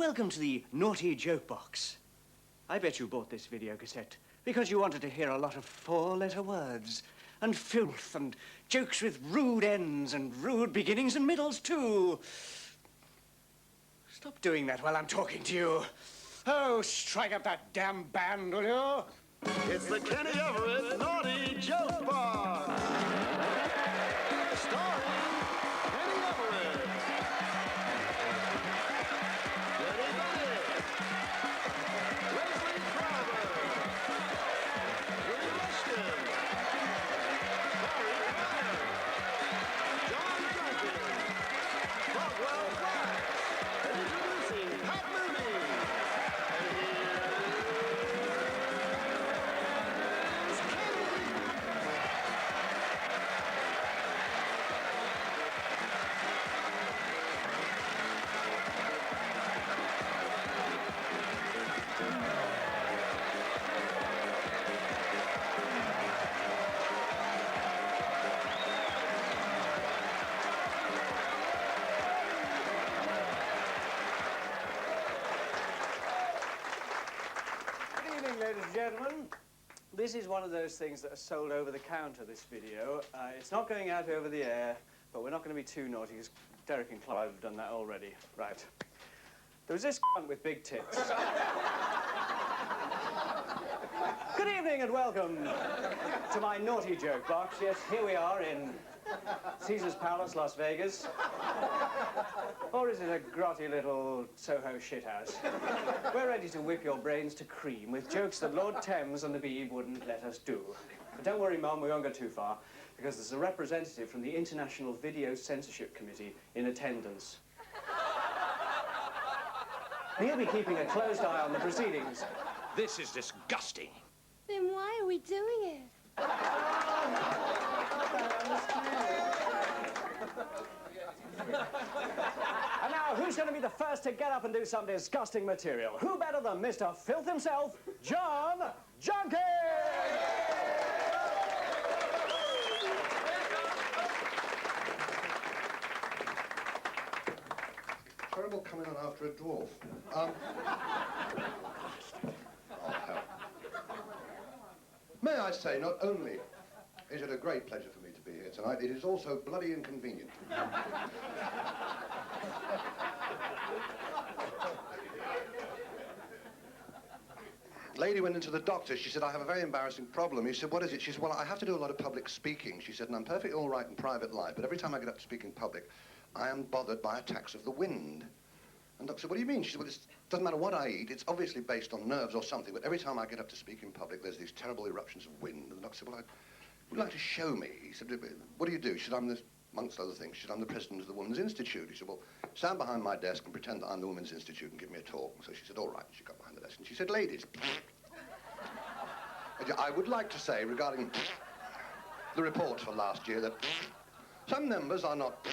welcome to the Naughty Joke Box. I bet you bought this video cassette because you wanted to hear a lot of four-letter words and filth and jokes with rude ends and rude beginnings and middles, too. Stop doing that while I'm talking to you. Oh, strike up that damn band, will you? It's the Kenny Everett Naughty Joke Box. Starring Kenny Everett. Jenny Bennett. Leslie Crowder. Willie Rushton. Barry Ryan. John Duncan. Boswell Black. And introducing Pat Mooney. And here's Kenny. Good evening, ladies and gentlemen. This is one of those things that are sold over the counter, this video. It's not going out over the air, but we're not going to be too naughty, because Derek and Clive have done that already. Right. There was this cunt with big tits. Good evening and welcome to my Naughty Joke Box. Yes, here we are in Caesar's Palace, Las Vegas. Or is it a grotty little Soho shithouse? We're ready to whip your brains to cream with jokes that Lord Thames and the Beeb wouldn't let us do. But don't worry, Mum, we won't go too far, because there's a representative from the International Video Censorship Committee in attendance. He'll be keeping a closed eye on the proceedings. This is disgusting. Then why are we doing it? And now, who's going to be the first to get up and do some disgusting material? Who better than Mr. Filth himself, John Junkie? Terrible coming on after a dwarf. Oh, hell. May I say, not only is it a great pleasure for me to be here tonight, it is also bloody inconvenient. Lady went into the doctor. She said, I have a very embarrassing problem. He said, what is it? She said, well, I have to do a lot of public speaking. She said, and I'm perfectly all right in private life, but every time I get up to speak in public, I am bothered by attacks of the wind. And the doctor said, what do you mean? She said, well, it doesn't matter what I eat. It's obviously based on nerves or something, but every time I get up to speak in public, there's these terrible eruptions of wind. And the doctor said, well, would you like to show me? He said, what do you do? She said, I'm this, amongst other things, she said, I'm the president of the Women's Institute. He said, well, stand behind my desk and pretend that I'm the Women's Institute and give me a talk. So she said, all right. She got behind the desk and she said, ladies, I would like to say regarding the reports for last year that some members are not...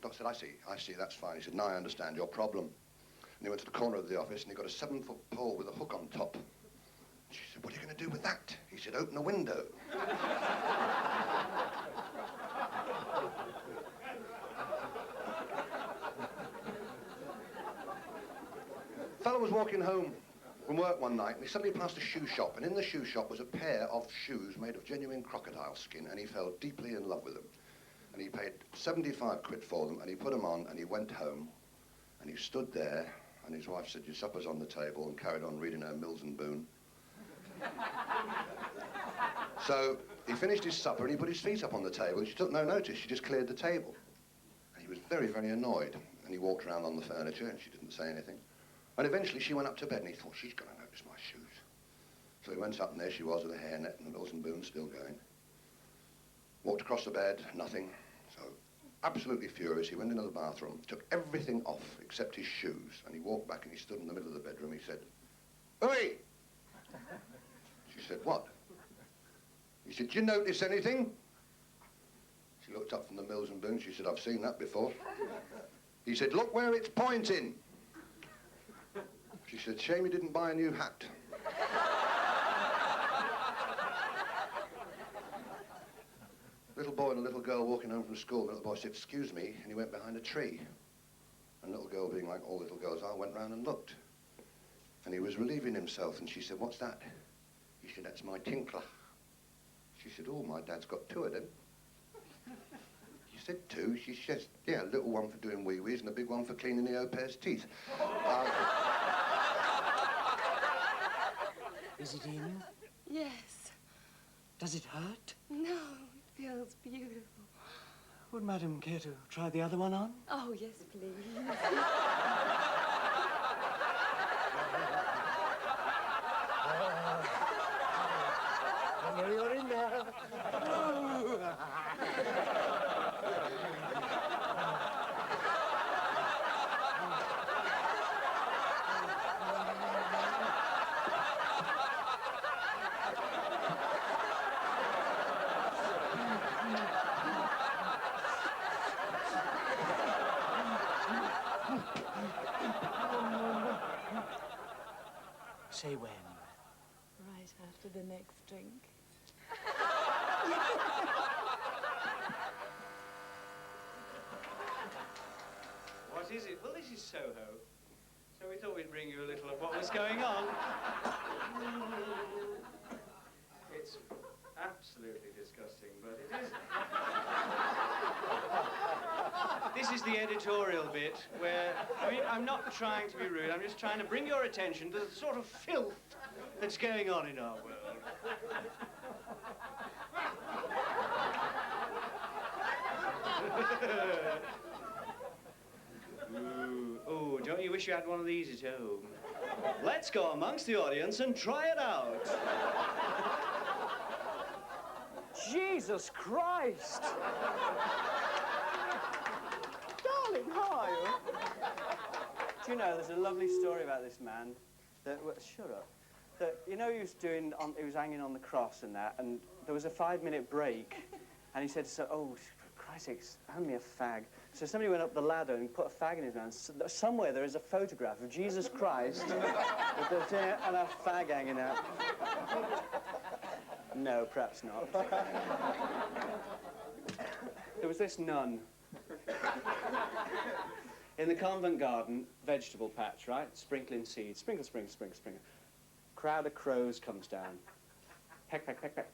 Doctor said, I see, that's fine. He said, now I understand your problem. And he went to the corner of the office and he got a 7-foot pole with a hook on top. She said, what are you going to do with that? He said, open a window. Fellow was walking home from work one night and he suddenly passed a shoe shop, and in the shoe shop was a pair of shoes made of genuine crocodile skin, and he fell deeply in love with them. And he paid 75 quid for them, and he put them on, and he went home, and he stood there, and his wife said, your supper's on the table, and carried on reading her Mills and Boon. So he finished his supper, and he put his feet up on the table, and she took no notice. She just cleared the table. And he was very, very annoyed, and he walked around on the furniture, and she didn't say anything. And eventually she went up to bed, and he thought, she's going to notice my shoes. So he went up, and there she was with the hairnet and the Mills and Boon still going. Walked across the bed, nothing. So, absolutely furious, he went into the bathroom, took everything off except his shoes, and he walked back and he stood in the middle of the bedroom. He said, oi! She said, what? He said, did you notice anything? She looked up from the Mills and Boon. She said, I've seen that before. He said, look where it's pointing. She said, shame you didn't buy a new hat. Little boy and a little girl walking home from school. The little boy said, excuse me, and he went behind a tree. And little girl, being like all little girls are, went round and looked. And he was relieving himself, and she said, "What's that?" He said, "That's my tinkler." She said, "Oh, my dad's got two of them." He said, "Two?" She says, "Yeah, a little one for doing wee-wees and a big one for cleaning the au pair's teeth." Is it in? Yes. Does it hurt? No, it feels beautiful. Would Madam care to try the other one on? Oh, yes, please. I know you're in there. Say when. Right after the next drink. What is it? Well, this is Soho. So we thought we'd bring you a little of what was going on. It's absolutely disgusting, but it is. This is the editorial bit where, I mean, I'm not trying to be rude, I'm just trying to bring your attention to the sort of filth that's going on in our world. Ooh. Oh, don't you wish you had one of these at home? Let's go amongst the audience and try it out. Jesus Christ! Darling, how are you? Do you know, there's a lovely story about this man that, well, shut up. That, you know, he was hanging on the cross and that, and there was a 5-minute break, and he said, "Oh, for Christ's sakes, hand me a fag." So somebody went up the ladder and put a fag in his mouth. Somewhere there is a photograph of Jesus Christ with and a fag hanging out. No, perhaps not. There was this nun in the convent garden, vegetable patch, right? Sprinkling seeds. Sprinkle, sprinkle, sprinkle, sprinkle. Crowd of crows comes down. Peck, peck, peck, peck.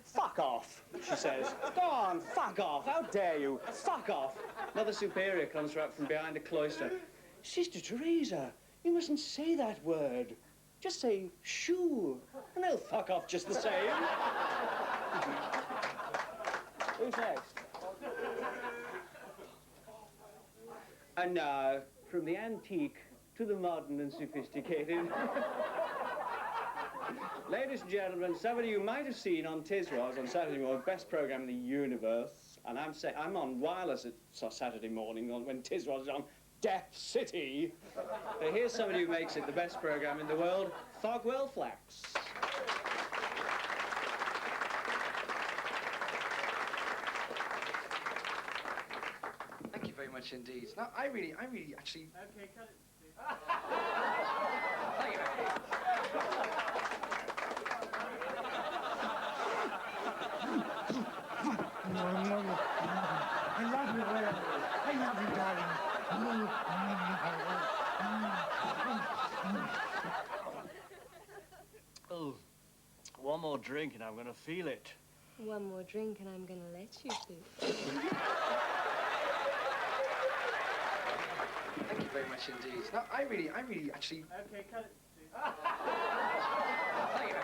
"Fuck off," she says. "Go on, fuck off. How dare you? Fuck off." Another superior comes out from behind a cloister. "Sister Teresa, you mustn't say that word. Just say shoo, and they'll fuck off just the same." Who's next? And now, from the antique to the modern and sophisticated. Ladies and gentlemen, some of you might have seen on Tiswas on Saturday morning, best program in the universe, and I'm on wireless at Saturday morning when Tiswas is on Death City. But here's somebody who makes it the best program in the world, Fogwell Flax. Thank you very much indeed. No, I really actually... Okay, cut it. Thank you. I love you, Red. I love you, darling. Oh, one more drink and I'm going to feel it. One more drink and I'm going to let you feel. Thank you very much indeed. No, I really actually... Okay, cut it. Thank you.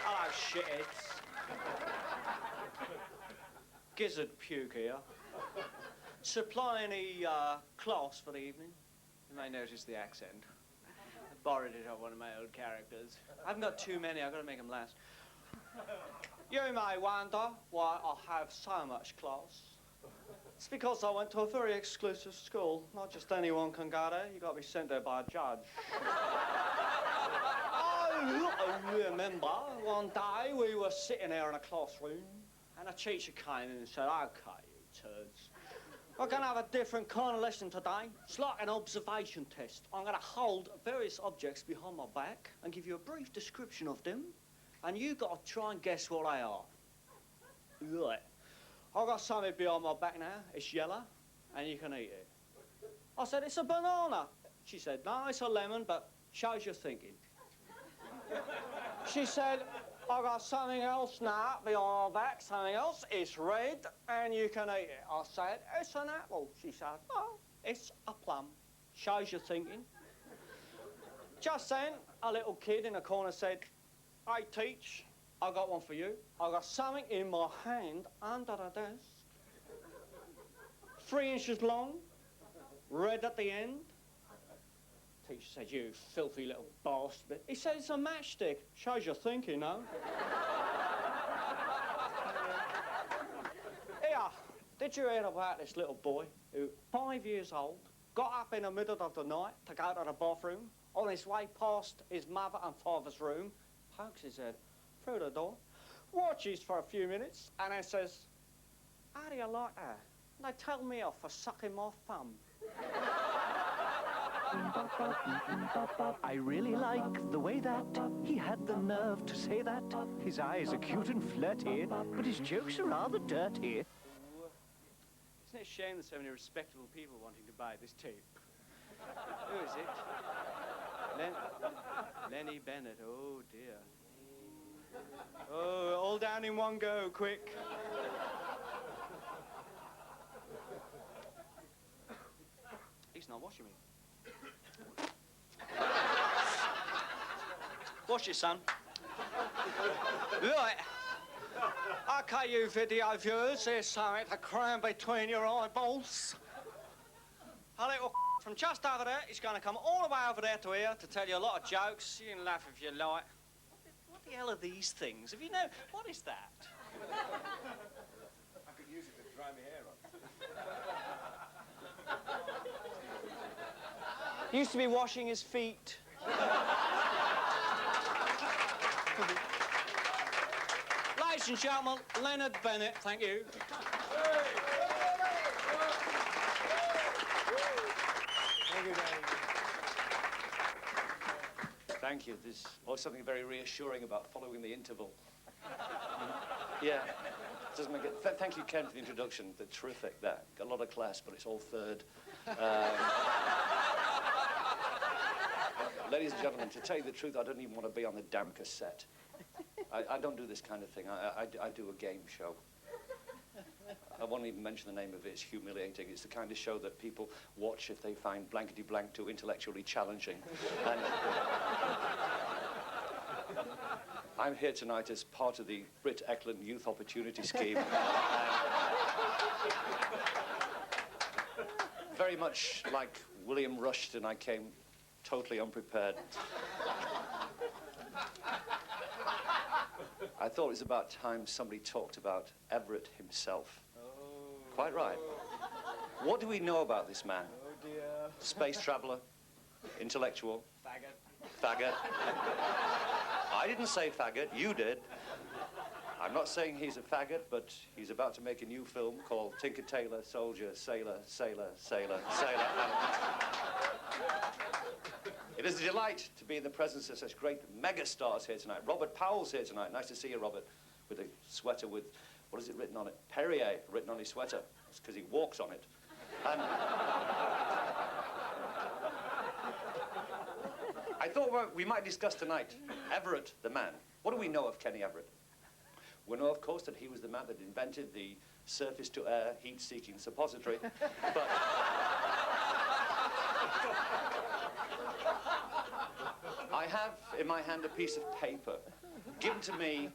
Hello, shitheads. Gizzard puke here. Supply any cloths for the evening? You may notice the accent. I borrowed it off one of my old characters. I haven't got too many, I've got to make them last. You may wonder why I have so much cloths. It's because I went to a very exclusive school. Not just anyone can go there, you've got to be sent there by a judge. I remember one day we were sitting there in a classroom and a teacher came in and said, "Okay, you turds, We're going to have a different kind of lesson today. It's like an observation test. I'm going to hold various objects behind my back and give you a brief description of them, and you've got to try and guess what they are. Right. I've got something behind my back now. It's yellow, and you can eat it. I said, it's a banana. She said, no, it's a lemon, but shows you're thinking. She said, I've got something else now behind my back, something else. It's red, and you can eat it. I said, it's an apple. She said, no, it's a plum. Shows you're thinking. Just then, a little kid in the corner said, hey, Teach, I got one for you. I got something in my hand under the desk. 3 inches long, red at the end. Teacher said, you filthy little bastard. He said, it's a matchstick. Shows you're thinking, no? Here, did you hear about this little boy who, 5 years old, got up in the middle of the night to go to the bathroom, on his way past his mother and father's room, pokes his head through the door, watches for a few minutes, and then says, how do you like that? And they tell me off for sucking my thumb. I really like the way that he had the nerve to say that. His eyes are cute and flirty, but his jokes are rather dirty. Isn't it a shame there's so many respectable people wanting to buy this tape? Who is it? Lenny Bennett, oh dear. Oh, all down in one go, quick. He's not watching me. Watch it, son. Right. Okay, you video viewers, here's something to cram between your eyeballs. A little from just over there, he's going to come all the way over there to here to tell you a lot of jokes. You can laugh if you like. What the hell are these things? Have you know, what is that? I could use it to dry my hair on. Used to be washing his feet. Ladies and gentlemen, Leonard Bennett, thank you. Thank you, Danny. Thank you. There's always something very reassuring about following the interval. Yeah. Doesn't make it. Thank you, Ken, for the introduction. They're terrific. That got a lot of class, but it's all third. Ladies and gentlemen, to tell you the truth, I don't even want to be on the damn cassette. I don't do this kind of thing. I do a game show. I won't even mention the name of it. It's humiliating. It's the kind of show that people watch if they find blankety blank too intellectually challenging. And I'm here tonight as part of the Brit Eklund Youth Opportunity Scheme. Very much like William Rushton, I came totally unprepared. I thought it was about time somebody talked about Everett himself. Oh. Quite right. What do we know about this man? Oh, dear. Space traveller, intellectual, Faggot. faggot. I didn't say faggot, you did. I'm not saying he's a faggot, but he's about to make a new film called Tinker Tailor, Soldier, Sailor, Sailor, Sailor, Sailor. It is a delight to be in the presence of such great megastars here tonight. Robert Powell's here tonight. Nice to see you, Robert, with a sweater with, what is it written on it? Perrier written on his sweater. It's because he walks on it. And I thought we might discuss tonight Everett, the man. What do we know of Kenny Everett? We know, of course, that he was the man that invented the surface-to-air heat-seeking suppository. But I have in my hand a piece of paper given to me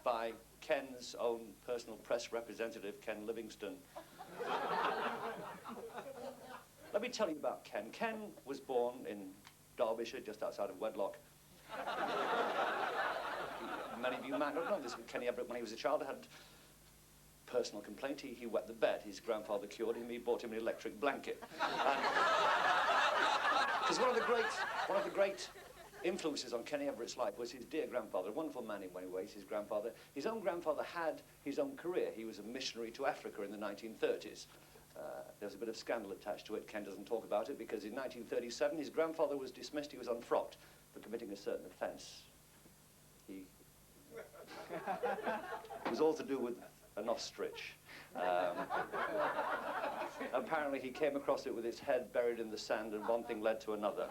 by Ken's own personal press representative, Ken Livingston. Let me tell you about Ken. Ken was born in Derbyshire, just outside of wedlock. Many of you might not know this, but Kenny Everett, when he was a child, had personal complaint. He wet the bed. His grandfather cured him. He bought him an electric blanket. Because one of the great influences on Kenny Everett's life was his dear grandfather, a wonderful man in many ways, his grandfather. His own grandfather had his own career. He was a missionary to Africa in the 1930s. There's a bit of scandal attached to it. Ken doesn't talk about it because in 1937 his grandfather was dismissed. He was unfrocked for committing a certain offence. It was all to do with an ostrich. Apparently he came across it with its head buried in the sand, and one thing led to another.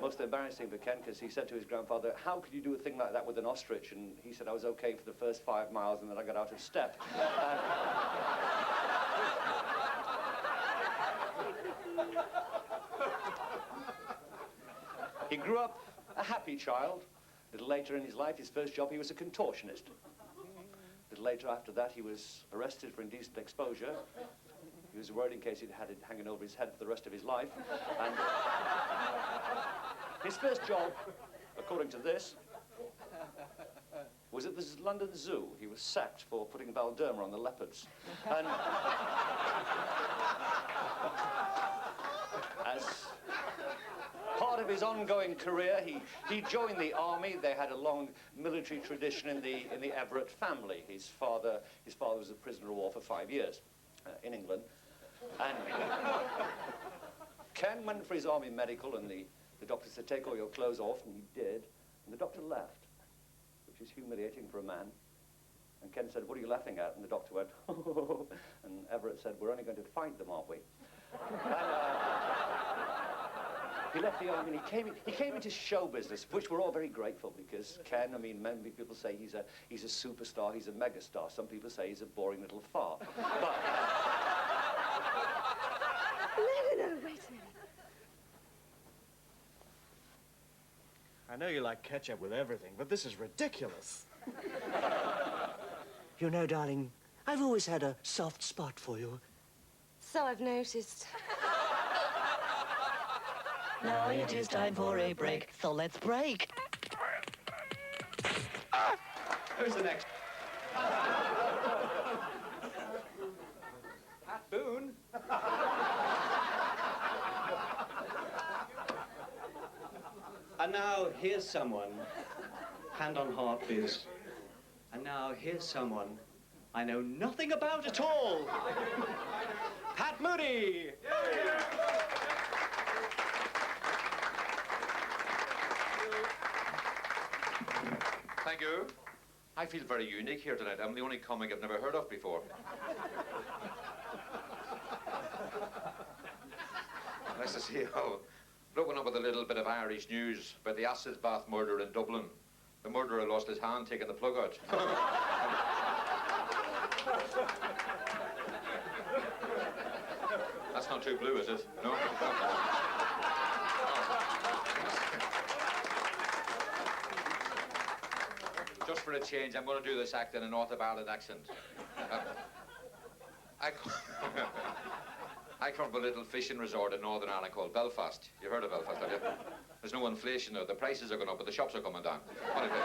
Most embarrassing for Ken, because he said to his grandfather, "How could you do a thing like that with an ostrich?" And he said, "I was okay for the first 5 miles, and then I got out of step." He grew up a happy child. A little later in his life, his first job, he was a contortionist. A little later after that, he was arrested for indecent exposure. He was worried in case he'd had it hanging over his head for the rest of his life. And his first job, according to this, was at the London Zoo. He was sacked for putting Balderma on the leopards. And as part of his ongoing career, he joined the army. They had a long military tradition in the Everett family. His father was a prisoner of war for 5 years in England. And Ken went for his army medical, and the doctor said, "Take all your clothes off," and he did. And the doctor laughed, which is humiliating for a man. And Ken said, "What are you laughing at?" And the doctor went, "Oh." And Everett said, "We're only going to fight them, aren't we?" And, he left the army and he came into show business, which we're all very grateful, because Ken, I mean, many people say he's a superstar, he's a megastar. Some people say he's a boring little fart. But No, wait a minute. I know you like ketchup with everything, but this is ridiculous. You know, darling, I've always had a soft spot for you. So I've noticed. Now it is time for a break, so let's break. Who's the next? Pat Boone. And now here's someone, hand on heart, please. And now here's someone I know nothing about at all. Pat Moody. Thank you. I feel very unique here tonight. I'm the only comic I've never heard of before. Nice to see you all. Broken up with a little bit of Irish news about the acid bath murder in Dublin. The murderer lost his hand taking the plug out. That's not too blue, is it? No? Just for a change, I'm going to do this act in a North of Ireland accent. I come from a little fishing resort in Northern Ireland called Belfast. You've heard of Belfast, have you? There's no inflation there. The prices are going up, but the shops are coming down. Funny place,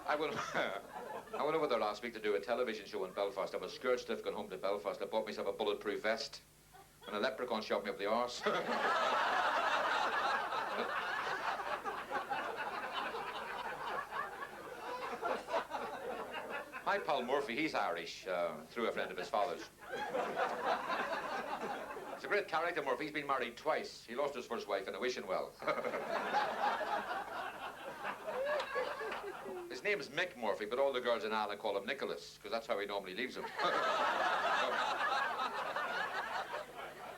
I went over there last week to do a television show in Belfast. I was scared stiff going home to Belfast. I bought myself a bulletproof vest, and a leprechaun shot me up the arse. My pal Murphy, he's Irish, through a friend of his father's. He's a great character, Murphy. He's been married twice. He lost his first wife in a wishing well. His name's Mick Murphy, but all the girls in Ireland call him Nicholas, because that's how he normally leaves them.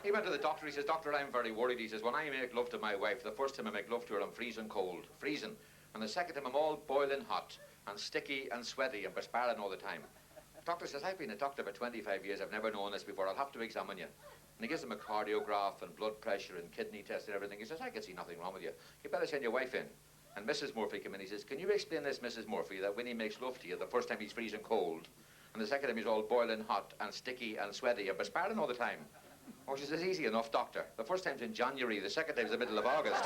He went to the doctor. He says, "Doctor, I'm very worried." He says, "When I make love to my wife, the first time I make love to her, I'm freezing cold, freezing. And the second time, I'm all boiling hot and sticky and sweaty and perspiring all the time." Doctor says, "I've been a doctor for 25 years. I've never known this before. I'll have to examine you." And he gives him a cardiograph and blood pressure and kidney test and everything. He says, "I can see nothing wrong with you. You better send your wife in." And Mrs. Murphy came in. He says, "Can you explain this, Mrs. Murphy, that when he makes love to you, the first time he's freezing cold, and the second time he's all boiling hot and sticky and sweaty and perspiring all the time?" Oh, she says, "Easy enough, doctor. The first time's in January, the second time's the middle of August."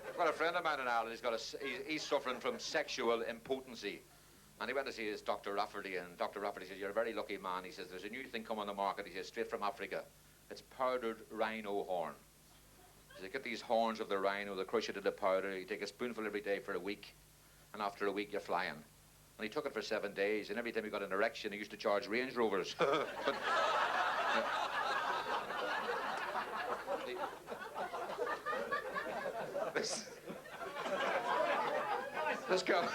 I've got a friend of mine in Ireland. He's suffering from sexual impotency. And he went to see his Dr. Rafferty, and Dr. Rafferty says, "You're a very lucky man." He says, "There's a new thing coming on the market." He says, "Straight from Africa. It's powdered rhino horn." He said, get these horns of the rhino, they'll crush it into powder. You take a spoonful every day for a week, and after a week you're flying. And he took it for 7 days, and every time he got an erection, he used to charge Range Rovers. But, this girl.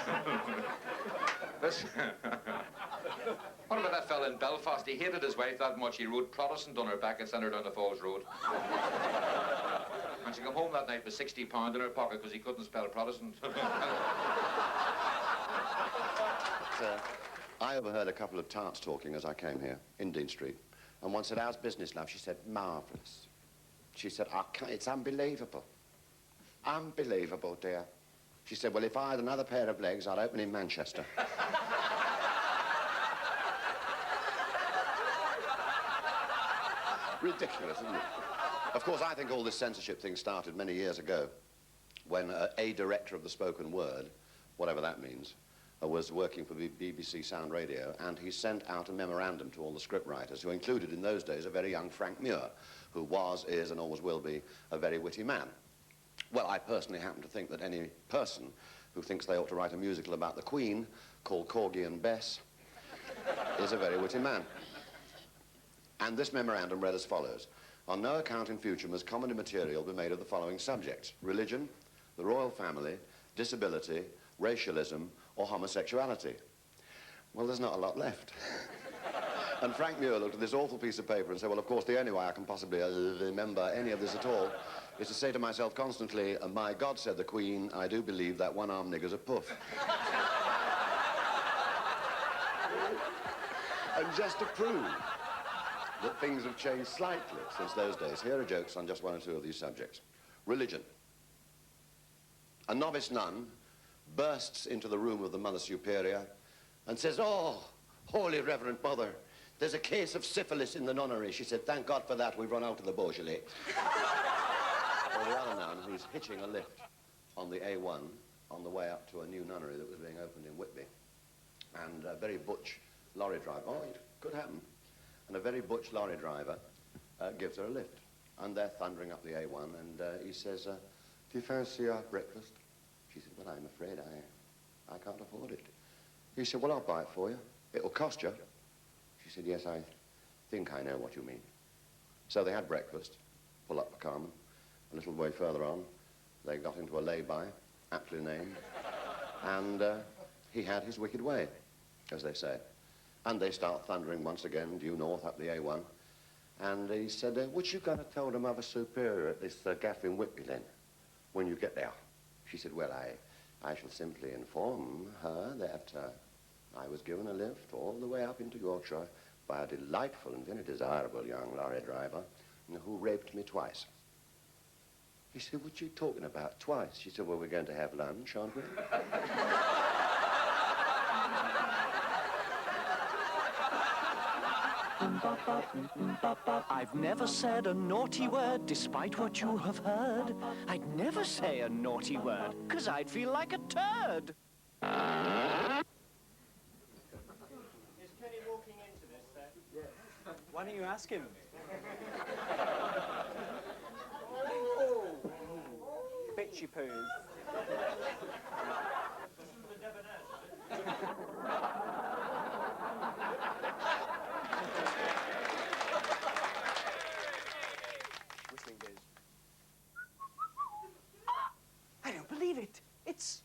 What about that fella in Belfast? He hated his wife that much, he wrote Protestant on her back and sent her down the Falls Road. And she came home that night with £60 in her pocket because he couldn't spell Protestant. I overheard a couple of tarts talking as I came here, in Dean Street. And one said, how's business, love? She said, marvellous. She said, I can't, it's unbelievable. Unbelievable, dear. She said, well, if I had another pair of legs, I'd open in Manchester. Ridiculous, isn't it? Of course, I think all this censorship thing started many years ago when a director of the spoken word, whatever that means, was working for the BBC Sound Radio, and he sent out a memorandum to all the scriptwriters, who included in those days a very young Frank Muir, who was, is, and always will be a very witty man. Well, I personally happen to think that any person who thinks they ought to write a musical about the Queen, called Corgi and Bess, is a very witty man. And this memorandum read as follows. On no account in future must comedy material be made of the following subjects: religion, the royal family, disability, racialism, or homosexuality. Well, there's not a lot left. And Frank Muir looked at this awful piece of paper and said, well, of course, the only way I can possibly remember any of this at all is to say to myself constantly, my God, said the Queen, I do believe that one-armed nigger's a puff. And just to prove that things have changed slightly since those days, here are jokes on just one or two of these subjects. Religion. A novice nun bursts into the room of the Mother Superior and says, oh, holy Reverend Mother, there's a case of syphilis in the nunnery. She said, thank God for that, we've run out of the Beaujolais. Or the other nun who's hitching a lift on the A1 on the way up to a new nunnery that was being opened in Whitby. And a very butch lorry driver, oh, it could happen. And a very butch lorry driver gives her a lift. And they're thundering up the A1, and he says, do you fancy breakfast? She said, well, I'm afraid I can't afford it. He said, well, I'll buy it for you. It'll cost you. She said, yes, I think I know what you mean. So they had breakfast, pull up for Carmen. A little way further on, they got into a lay-by, aptly named, and he had his wicked way, as they say. And they start thundering once again, due north up the A1. And he said, what you going to tell the Mother Superior at this gaff in Whitby then, when you get there? She said, well, I shall simply inform her that I was given a lift all the way up into Yorkshire by a delightful and very desirable young lorry driver who raped me twice. He said, what you talking about, twice? She said, well, we're going to have lunch, aren't we? I've never said a naughty word, despite what you have heard. I'd never say a naughty word, 'cause I'd feel like a turd. Is Kenny walking into this, then? Yes. Why don't you ask him? Bitchy poos. Whistling biz. I don't believe it. It's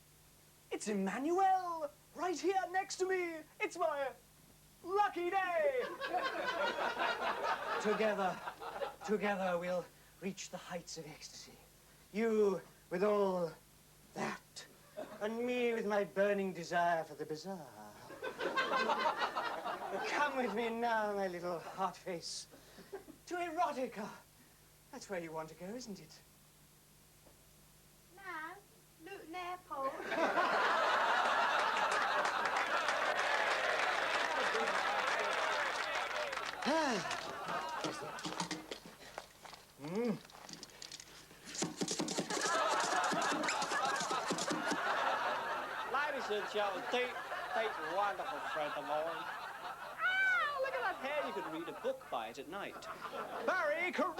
Emmanuel, right here next to me. It's my lucky day. Together we'll reach the heights of ecstasy. You with all that, and me with my burning desire for the bizarre. Come with me now, my little hot face, to erotica. That's where you want to go, isn't it? No, Luton Airport. Ladies and gentlemen, deep, wonderful friend of mine. Ah, look at that hair. You could read a book by it at night. Barry Cryer!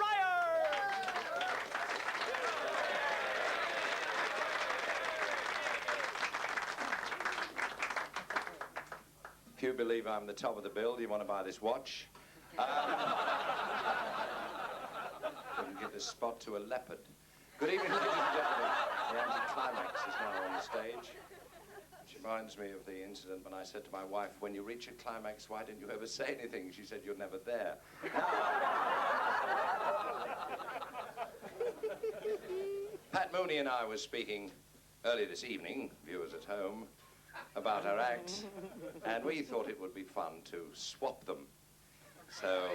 If you believe I'm the top of the bill, do you want to buy this watch? Wouldn't give the spot to a leopard. Good evening, ladies and gentlemen. The anticlimax is now on the stage. Which reminds me of the incident when I said to my wife, when you reach a climax, why didn't you ever say anything? She said, you're never there. Pat Mooney and I were speaking earlier this evening, viewers at home, about our acts, and we thought it would be fun to swap them. So,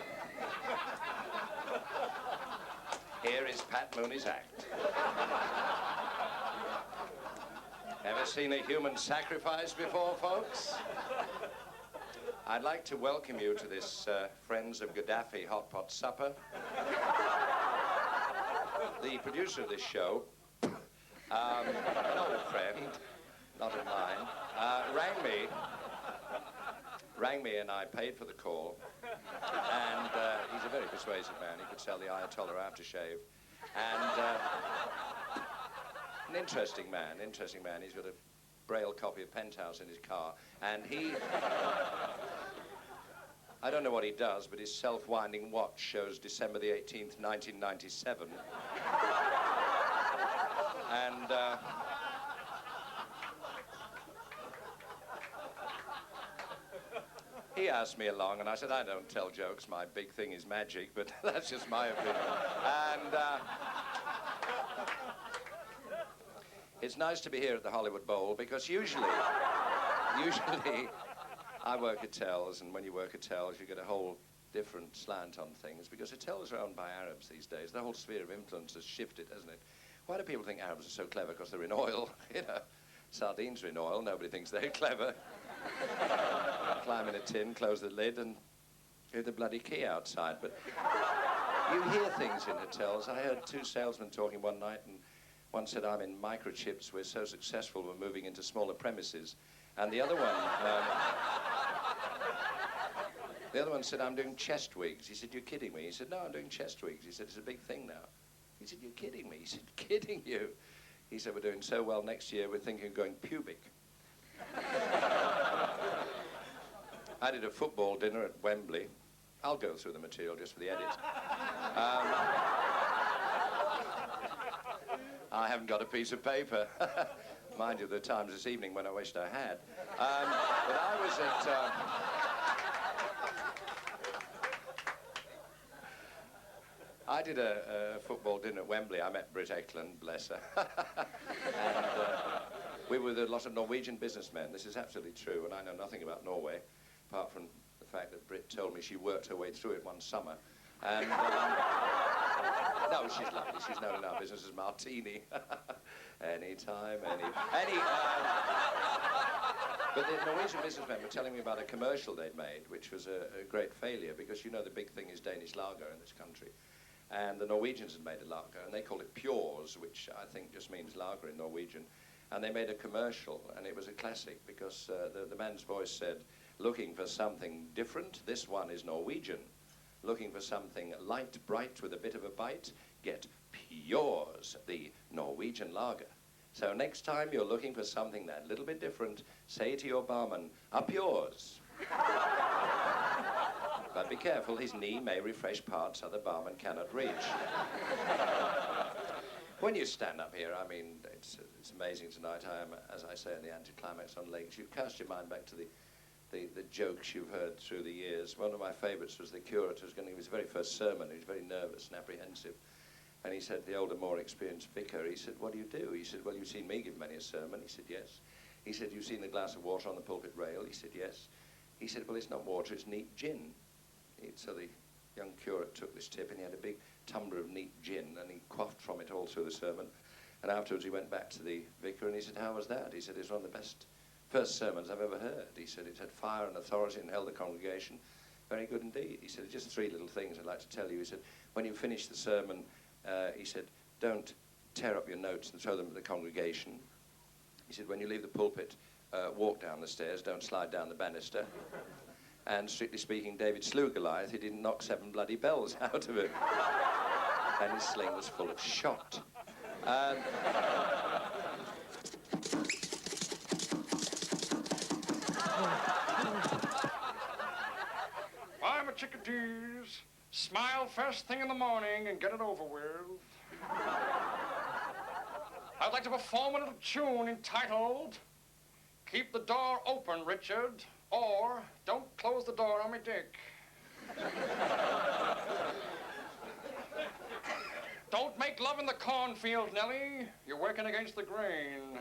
here is Pat Mooney's act. Ever seen a human sacrifice before, folks? I'd like to welcome you to this Friends of Gaddafi Hot Pot Supper. The producer of this show, an old friend, not of mine, rang me and I paid for the call. And he's a very persuasive man. He could sell the Ayatollah aftershave. And an interesting man. He's got a Braille copy of Penthouse in his car. And he... I don't know what he does, but his self-winding watch shows December the 18th, 1997. And... he asked me along, and I said, I don't tell jokes. My big thing is magic, but that's just my opinion. And it's nice to be here at the Hollywood Bowl, because usually I work hotels, and when you work hotels, you get a whole different slant on things, because hotels are owned by Arabs these days. The whole sphere of influence has shifted, hasn't it? Why do people think Arabs are so clever? Because they're in oil, you know. Sardines are in oil. Nobody thinks they're clever. Climb in a tin, close the lid, and leave the bloody key outside. But you hear things in hotels. I heard two salesmen talking one night, and one said, I'm in microchips. We're so successful, we're moving into smaller premises. And the other one said, I'm doing chest wigs. He said, you're kidding me? He said, no, I'm doing chest wigs. He said, it's a big thing now. He said, you're kidding me? He said, kidding you? He said, we're doing so well next year, we're thinking of going pubic. I did a football dinner at Wembley. I'll go through the material just for the edit. I haven't got a piece of paper. Mind you, there are times this evening when I wished I had. But I was at... I did a football dinner at Wembley. I met Britt Ekland, bless her. And we were with a lot of Norwegian businessmen. This is absolutely true, and I know nothing about Norway, apart from the fact that Britt told me she worked her way through it one summer. And no, she's lovely. She's known in our business as Martini. Anytime, but the Norwegian businessmen were telling me about a commercial they'd made, which was a great failure, because you know the big thing is Danish lager in this country. And the Norwegians had made a lager, and they call it Pjors, which I think just means lager in Norwegian. And they made a commercial, and it was a classic, because the man's voice said, looking for something different, this one is Norwegian. Looking for something light, bright, with a bit of a bite, get Pjors, the Norwegian lager. So next time you're looking for something that little bit different, say to your barman, up yours. But be careful, his knee may refresh parts other barman cannot reach. When you stand up here, I mean, it's amazing tonight. I am, as I say, in the anticlimax on legs. You cast your mind back to the jokes you've heard through the years. One of my favourites was the curate who was going to give his very first sermon. He was very nervous and apprehensive. And he said, the older, more experienced vicar, he said, what do you do? He said, well, you've seen me give many a sermon. He said, yes. He said, you've seen the glass of water on the pulpit rail? He said, yes. He said, well, it's not water, it's neat gin. So the young curate took this tip, and he had a big tumbler of neat gin, and he quaffed from it all through the sermon. And afterwards he went back to the vicar, and he said, how was that? He said, it's one of the best first sermons I've ever heard. He said, it had fire and authority and held the congregation. Very good indeed. He said, just three little things I'd like to tell you. He said, when you finish the sermon, he said, don't tear up your notes and throw them at the congregation. He said, when you leave the pulpit, walk down the stairs, don't slide down the banister. And strictly speaking, David slew Goliath. He didn't knock 7 bloody bells out of him. And his sling was full of shot. ladies. Smile first thing in the morning and get it over with. I'd like to perform a little tune entitled Keep the Door Open, Richard, or Don't Close the Door on Me Dick. Don't make love in the cornfield, Nellie. You're working against the grain.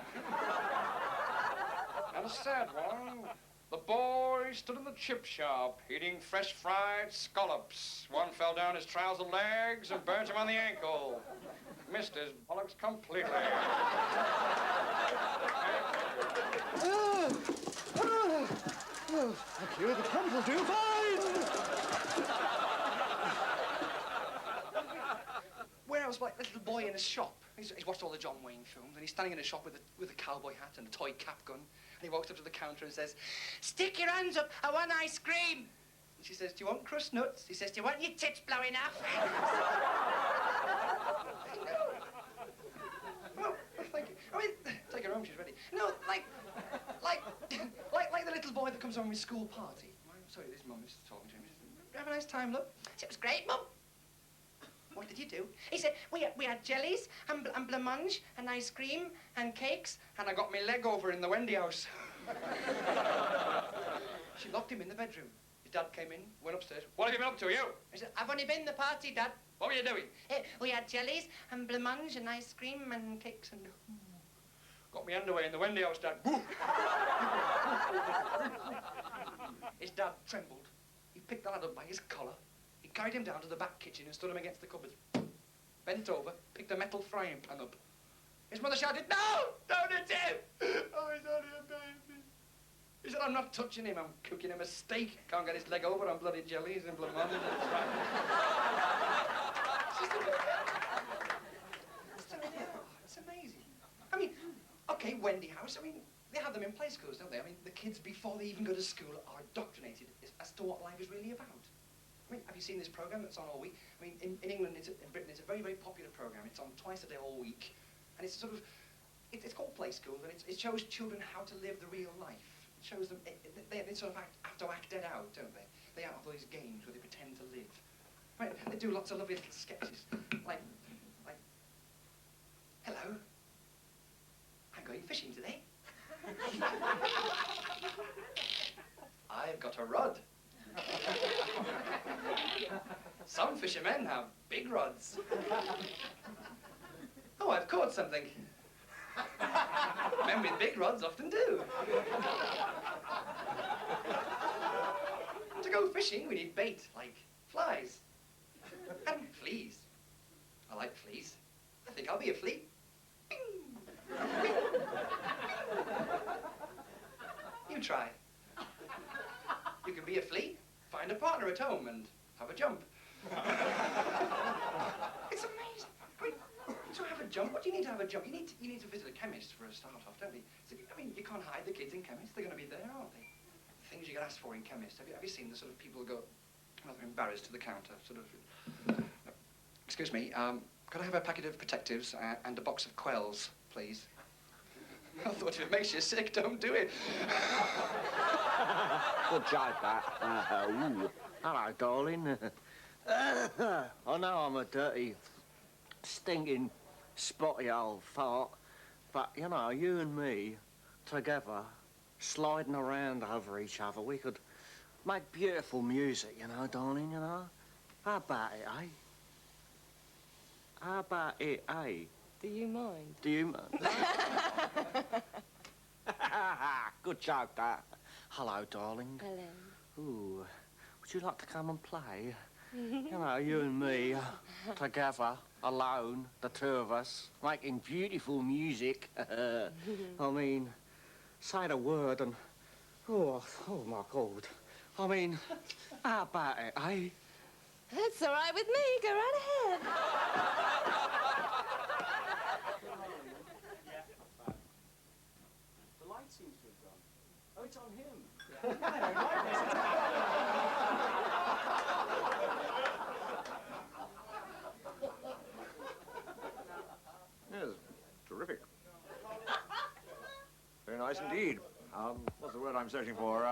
And a sad one. The boy stood in the chip shop eating fresh fried scallops. One fell down his trouser legs and burnt him on the ankle. Missed his bollocks completely. Thank you. The pump will do fine. Where I was like a little boy in a shop. He's watched all the John Wayne films, and he's standing in a shop with a cowboy hat and a toy cap gun. And he walks up to the counter and says, "Stick your hands up, I want ice cream." And she says, "Do you want crust nuts?" He says, "Do you want your tits blowing off?" No, thank you. I mean, take her home, she's ready. No, like the little boy that comes home with school party. I'm sorry, this mum is talking to him. She says, "Have a nice time, love." She said, "It was great, Mum." "What did you do?" He said, we had jellies and blancmange and ice cream and cakes, and I got my leg over in the Wendy house. She locked him in the bedroom. His dad came in, went upstairs. "What have you been up to, you?" He said, "I've only been to the party, Dad." "What were you doing?" "We had jellies and blancmange and ice cream and cakes and..." "Got me underway in the Wendy house, Dad." His dad trembled. He picked the lad up by his collar. He carried him down to the back kitchen and stood him against the cupboard. Bent over, picked a metal frying pan up. His mother shouted, "No! Don't hit him! Oh, he's only a baby." He said, "I'm not touching him. I'm cooking him a steak. Can't get his leg over on bloody jellies and blancmange and It's amazing. I mean, okay, Wendy House, I mean, they have them in play schools, don't they? I mean, the kids, before they even go to school, are indoctrinated as to what life is really about. I mean, have you seen this program that's on all week? I mean, in England, in Britain, it's a very, very popular program. It's on twice a day all week. And it's sort of, it's called Play School, and it shows children how to live the real life. It shows them, they sort of have to act it out, don't they? They have all these games where they pretend to live. Right, they do lots of lovely little sketches. Like, "Hello, I'm going fishing today. I've got a rod. Some fishermen have big rods. Oh, I've caught something. Men with big rods often do. To go fishing, we need bait, like flies and fleas. I like fleas. I think I'll be a flea. Bing. Bing. You try. You can be a flea, find a partner at home, and have a jump. It's amazing. I mean, to have a jump, what do you need to have a jump? You need to visit a chemist for a start off, don't you? So, I mean, you can't hide the kids in chemists. They're going to be there, aren't they? The things you get asked for in chemists. Have you seen the sort of people go rather embarrassed to the counter, sort of... Excuse me, could I have a packet of protectives and a box of Quells, please? I thought if it makes you sick, don't do it. Good job, that. Ooh. Hello, darling. I know I'm a dirty, stinking, spotty old fart, but, you know, you and me, together, sliding around over each other, we could make beautiful music, you know, darling, you know? How about it, eh? How about it, eh? Do you mind? Do you mind? Good joke, that. Hello, darling. Hello. Ooh, would you like to come and play? You know, you and me, together, alone, the two of us, making beautiful music. I mean, say the word and... Oh, my God. I mean, how about it, eh? That's all right with me. Go right ahead. The light seems to have gone. Oh, it's on him. Yes, terrific. Very nice indeed. What's the word I'm searching for?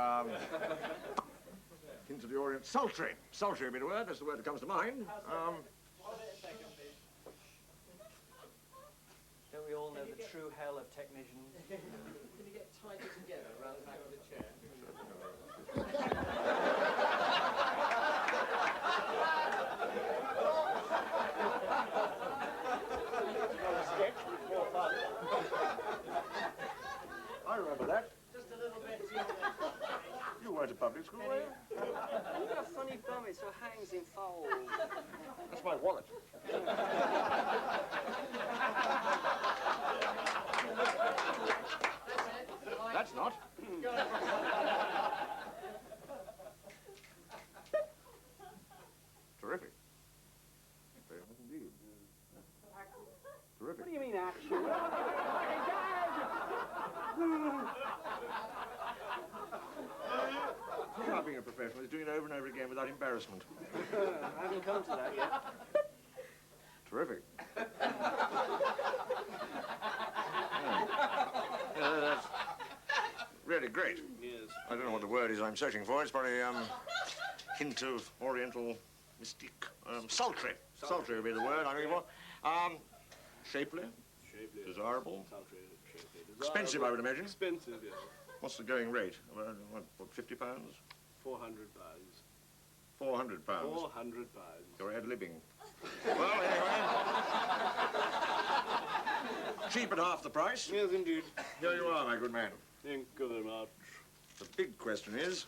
Into the Orient. Sultry. Sultry would be the word. That's the word that comes to mind. Don't we all know the true hell of technicians? Can you get tighter together around the back of the chair? I remember that. Just a little bit. You weren't at public school, were you? You've got a funny bum, it so hangs in folds. That's my wallet. That's not. Terrific. Very nice indeed. Terrific. What do you mean, action? It's not being a professional. He's doing it over and over again without embarrassment. I haven't come to that yet. Terrific. Yeah, that's really great. Yes. I don't know what the word is I'm searching for. It's probably hint of Oriental mystique. Sultry. Sultry would be the word I'm looking for. Shapely. Shapely. Desirable. Sultry, shapely. Desirable. Expensive, I would imagine. Expensive, yes. What's the going rate? What, £50? £400. £400. £400. You're ad-libbing. Well, anyway. Cheap at half the price. Yes, indeed. Here you are, my good man. Thank you very much. The big question is,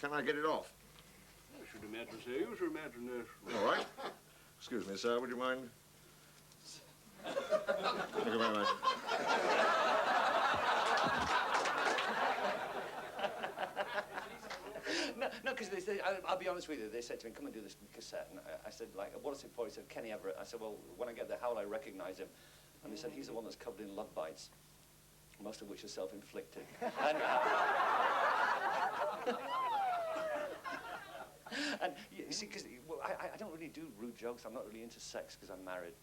can I get it off? I should imagine so. Use your imagination. All right. Excuse me, sir. Would you mind? Thank you very much. No, because I'll be honest with you, they said to me, come and do this cassette. And I said, like, what's it for? He said, Kenny Everett. I said, well, when I get there, how will I recognize him? And he said, he's the one that's covered in love bites, most of which are self-inflicted. And you see, because I don't really do rude jokes. I'm not really into sex because I'm married.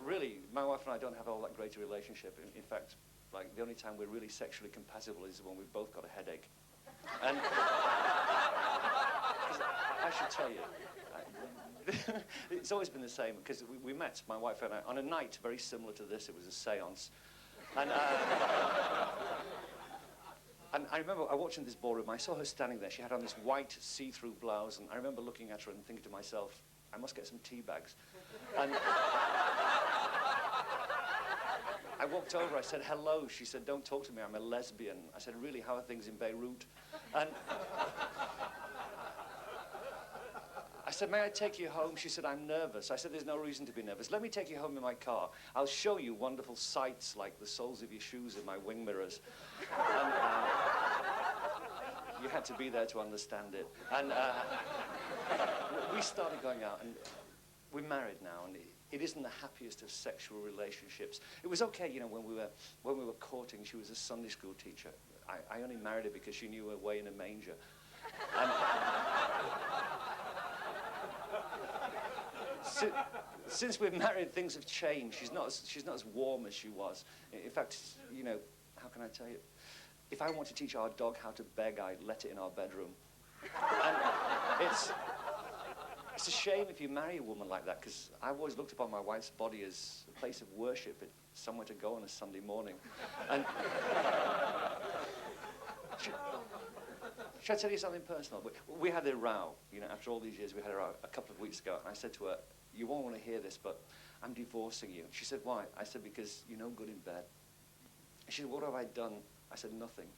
Really, my wife and I don't have all that great a relationship. In fact, like, the only time we're really sexually compatible is when we've both got a headache. And I should tell you, it's always been the same, because we met, my wife and I, on a night very similar to this. It was a seance. And I remember I watched in this ballroom. I saw her standing there. She had on this white see-through blouse, and I remember looking at her and thinking to myself, I must get some tea bags. And I walked over, I said, hello. She said, don't talk to me, I'm a lesbian. I said, really, how are things in Beirut? And I said, may I take you home? She said, I'm nervous. I said, there's no reason to be nervous. Let me take you home in my car. I'll show you wonderful sights like the soles of your shoes in my wing mirrors. And you had to be there to understand it. And we started going out, and we're married now, and it isn't the happiest of sexual relationships. It was okay, you know, when we were courting. She was a Sunday school teacher. I only married her because she knew her way in a manger. And since we're married, things have changed. She's not as warm as she was. In fact, you know, how can I tell you? If I want to teach our dog how to beg, I let it in our bedroom. And it's a shame if you marry a woman like that, because I've always looked upon my wife's body as a place of worship. It's somewhere to go on a Sunday morning. And should I tell you something personal? We had a row, you know, after all these years. We had a row a couple of weeks ago, and I said to her, you won't want to hear this, but I'm divorcing you. She said, why? I said, because you're no good in bed. She said, what have I done? I said, nothing.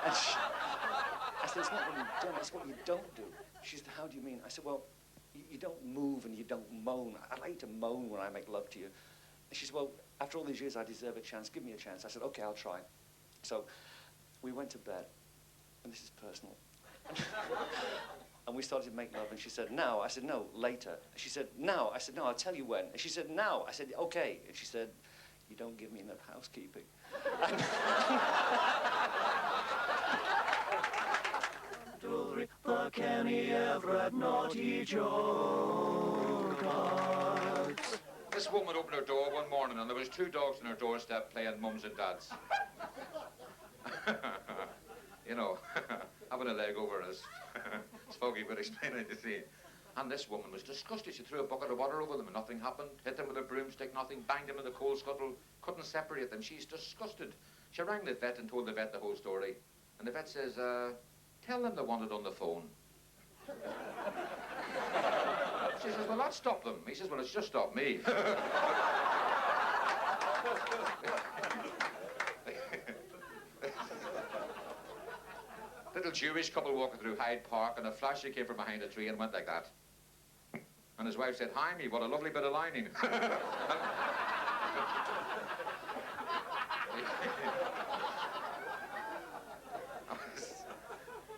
And I said, it's not what you've done, it's what you don't do. She said, how do you mean? I said, well, you don't move and you don't moan. I like to moan when I make love to you. And she said, well, after all these years, I deserve a chance. Give me a chance. I said, okay, I'll try. So we went to bed, and this is personal. And we started to make love, and she said, now. I said, no, later. And she said, now. I said, no, I'll tell you when. And she said, now. I said, okay. And she said, you don't give me enough housekeeping. The Kenny Everett Naughty joke cards. This woman opened her door one morning and there was 2 dogs on her doorstep playing mums and dads. you know, having a leg over as Foggy would explain it, you see. And this woman was disgusted. She threw a bucket of water over them and nothing happened. Hit them with a broomstick, nothing. Banged them in the coal scuttle. Couldn't separate them. She's disgusted. She rang the vet and told the vet the whole story. And the vet says, tell them they want it on the phone. She says, well, that stopped them. He says, well, it's just stopped me. Little Jewish couple walking through Hyde Park, and a flash came from behind a tree and went like that. And his wife said, hi, me, what a lovely bit of lining.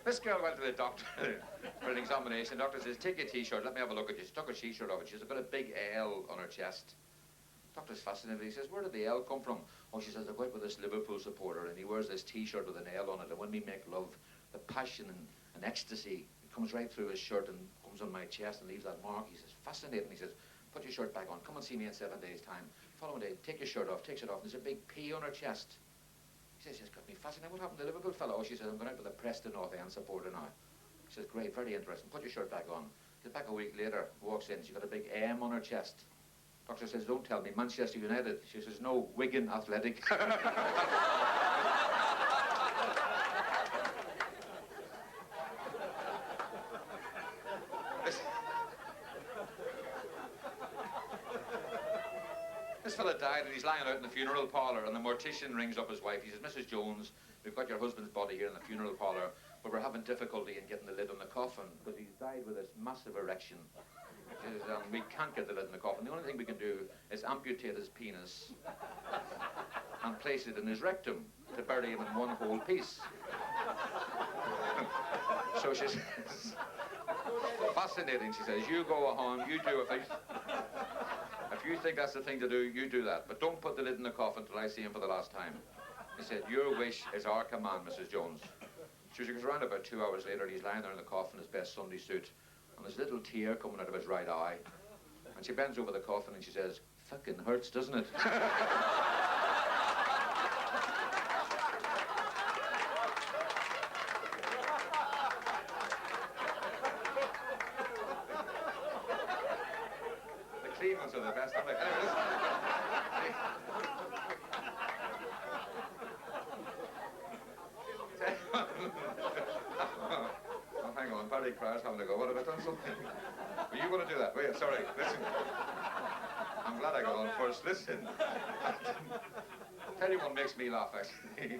This girl went to the doctor for an examination. The doctor says, take your T-shirt, let me have a look at you. She took her T-shirt off and she's got a big L on her chest. Doctor's fascinated. He says, where did the L come from? Oh, she says, I go out with this Liverpool supporter and he wears this T-shirt with an L on it, and when we make love, the passion and ecstasy, it comes right through his shirt and comes on my chest and leaves that mark. He says, fascinating. He says, put your shirt back on. Come and see me in 7 days' time. Following day, take your shirt off, takes it off, and there's a big P on her chest. He says, it's got me fascinated. What happened to the Liverpool fellow? Oh, she says, I'm going out with a Preston North End supporter now. He says, great, very interesting. Put your shirt back on. Gets back a week later, walks in, she's got a big M on her chest. Doctor says, don't tell me, Manchester United. She says, no, Wigan Athletic. This fella died and he's lying out in the funeral parlour, and the mortician rings up his wife. He says, Mrs. Jones, we've got your husband's body here in the funeral parlour, but we're having difficulty in getting the lid on the coffin because he's died with this massive erection. She says, we can't get the lid on the coffin. The only thing we can do is amputate his penis and place it in his rectum to bury him in one whole piece. So she says, fascinating, she says, you go on, you do it. If you think that's the thing to do, you do that. But don't put the lid in the coffin till I see him for the last time. He said, your wish is our command, Mrs. Jones. So she goes around about 2 hours later, and he's lying there in the coffin in his best Sunday suit, and there's a little tear coming out of his right eye. And she bends over the coffin and she says, fucking hurts, doesn't it? The clean ones are the best, aren't they? Anyway, listen. Oh, hang on, Barry Crow's having to go. What have I done something? Were you going to do that? Wait, sorry, listen. I'm glad I got on first. Listen. Tell you what makes me laugh, actually.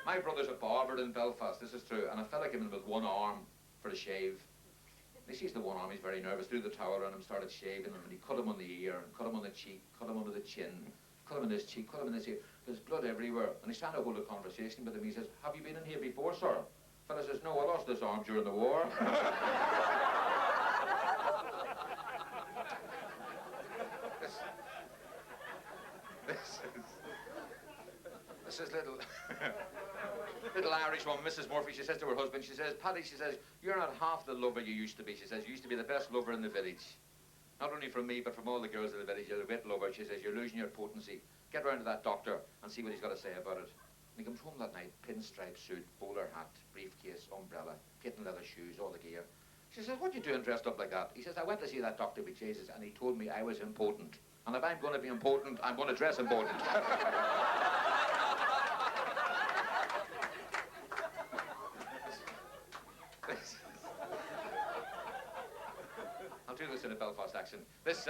My brother's a barber in Belfast, this is true, and a fella came in with one arm for a shave. He sees the one arm, he's very nervous, threw the towel around him, started shaving him, and he cut him on the ear, and cut him on the cheek, cut him under the chin, cut him in his cheek, cut him in his ear. There's blood everywhere, and he's trying to hold a conversation with him. He says, have you been in here before, sir? The fella says, no, I lost this arm during the war. This is little little Irish woman, Mrs. Murphy. She says to her husband, she says, Paddy, she says, you're not half the lover you used to be. She says, you used to be the best lover in the village. Not only from me, but from all the girls in the village. You're a great lover. She says, you're losing your potency. Get round to that doctor and see what he's got to say about it. And he comes home that night, pinstripe suit, bowler hat, briefcase, umbrella, kitten leather shoes, all the gear. She says, what are you doing dressed up like that? He says, I went to see that doctor with Jesus, and he told me I was important. And if I'm going to be important, I'm going to dress important. I'll do this in a Belfast accent. This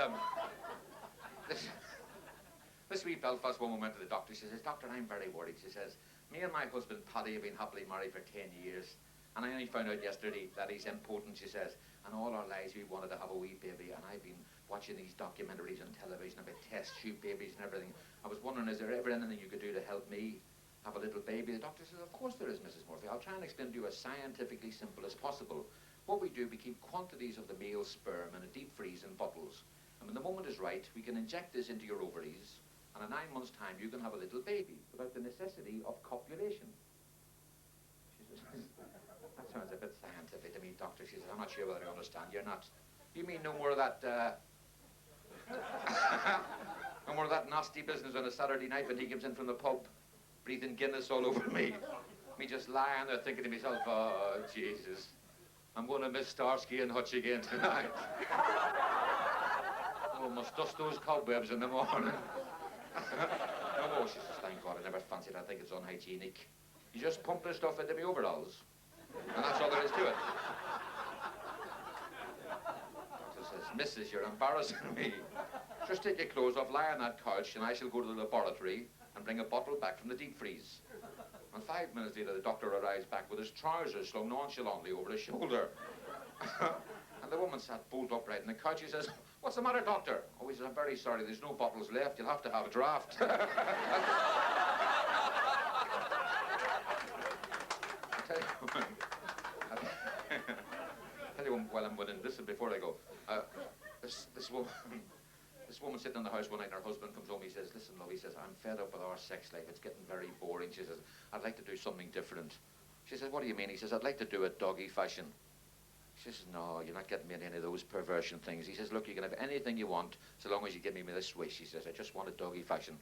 wee Belfast woman went to the doctor. She says, Doctor, I'm very worried. She says, me and my husband, Paddy, have been happily married for 10 years. And I only found out yesterday that he's impotent, she says. And all our lives we wanted to have a wee baby. And I've been watching these documentaries on television about test tube babies and everything. I was wondering, is there ever anything you could do to help me have a little baby? The doctor says, of course there is, Mrs. Murphy. I'll try and explain to you as scientifically simple as possible. What we do, we keep quantities of the male sperm in a deep freeze in bottles. And when the moment is right, we can inject this into your ovaries. And in 9 months' time, you can have a little baby without the necessity of copulation. She says, that sounds a bit scientific to me, doctor. She says, I'm not sure whether I understand. You're not. You mean no more of that, no more of that nasty business on a Saturday night when he comes in from the pub, breathing Guinness all over me. Me just lying there thinking to myself, oh, Jesus, I'm going to miss Starsky and Hutch again tonight. Oh, must dust those cobwebs in the morning. Oh, she says, thank God, I never fancied. I think it's unhygienic. You just pump the stuff into my overalls, and that's all there is to it. Doctor says, Mrs., you're embarrassing me. Just take your clothes off, lie on that couch, and I shall go to the laboratory and bring a bottle back from the deep freeze. And 5 minutes later, the doctor arrives back with his trousers slung nonchalantly over his shoulder. And the woman sat bolt upright on the couch. She says, what's the matter, doctor? Oh, he says, I'm very sorry, there's no bottles left. You'll have to have a draft. I tell you while I'm winning, listen before I go. This woman sitting in the house one night, and her husband comes home. He says, listen, love, he says, I'm fed up with our sex life. It's getting very boring. She says, I'd like to do something different. She says, what do you mean? He says, I'd like to do it doggy fashion. She says, no, you're not getting me in any of those perversion things. He says, look, you can have anything you want so long as you give me this wish. He says, I just want it doggy fashion.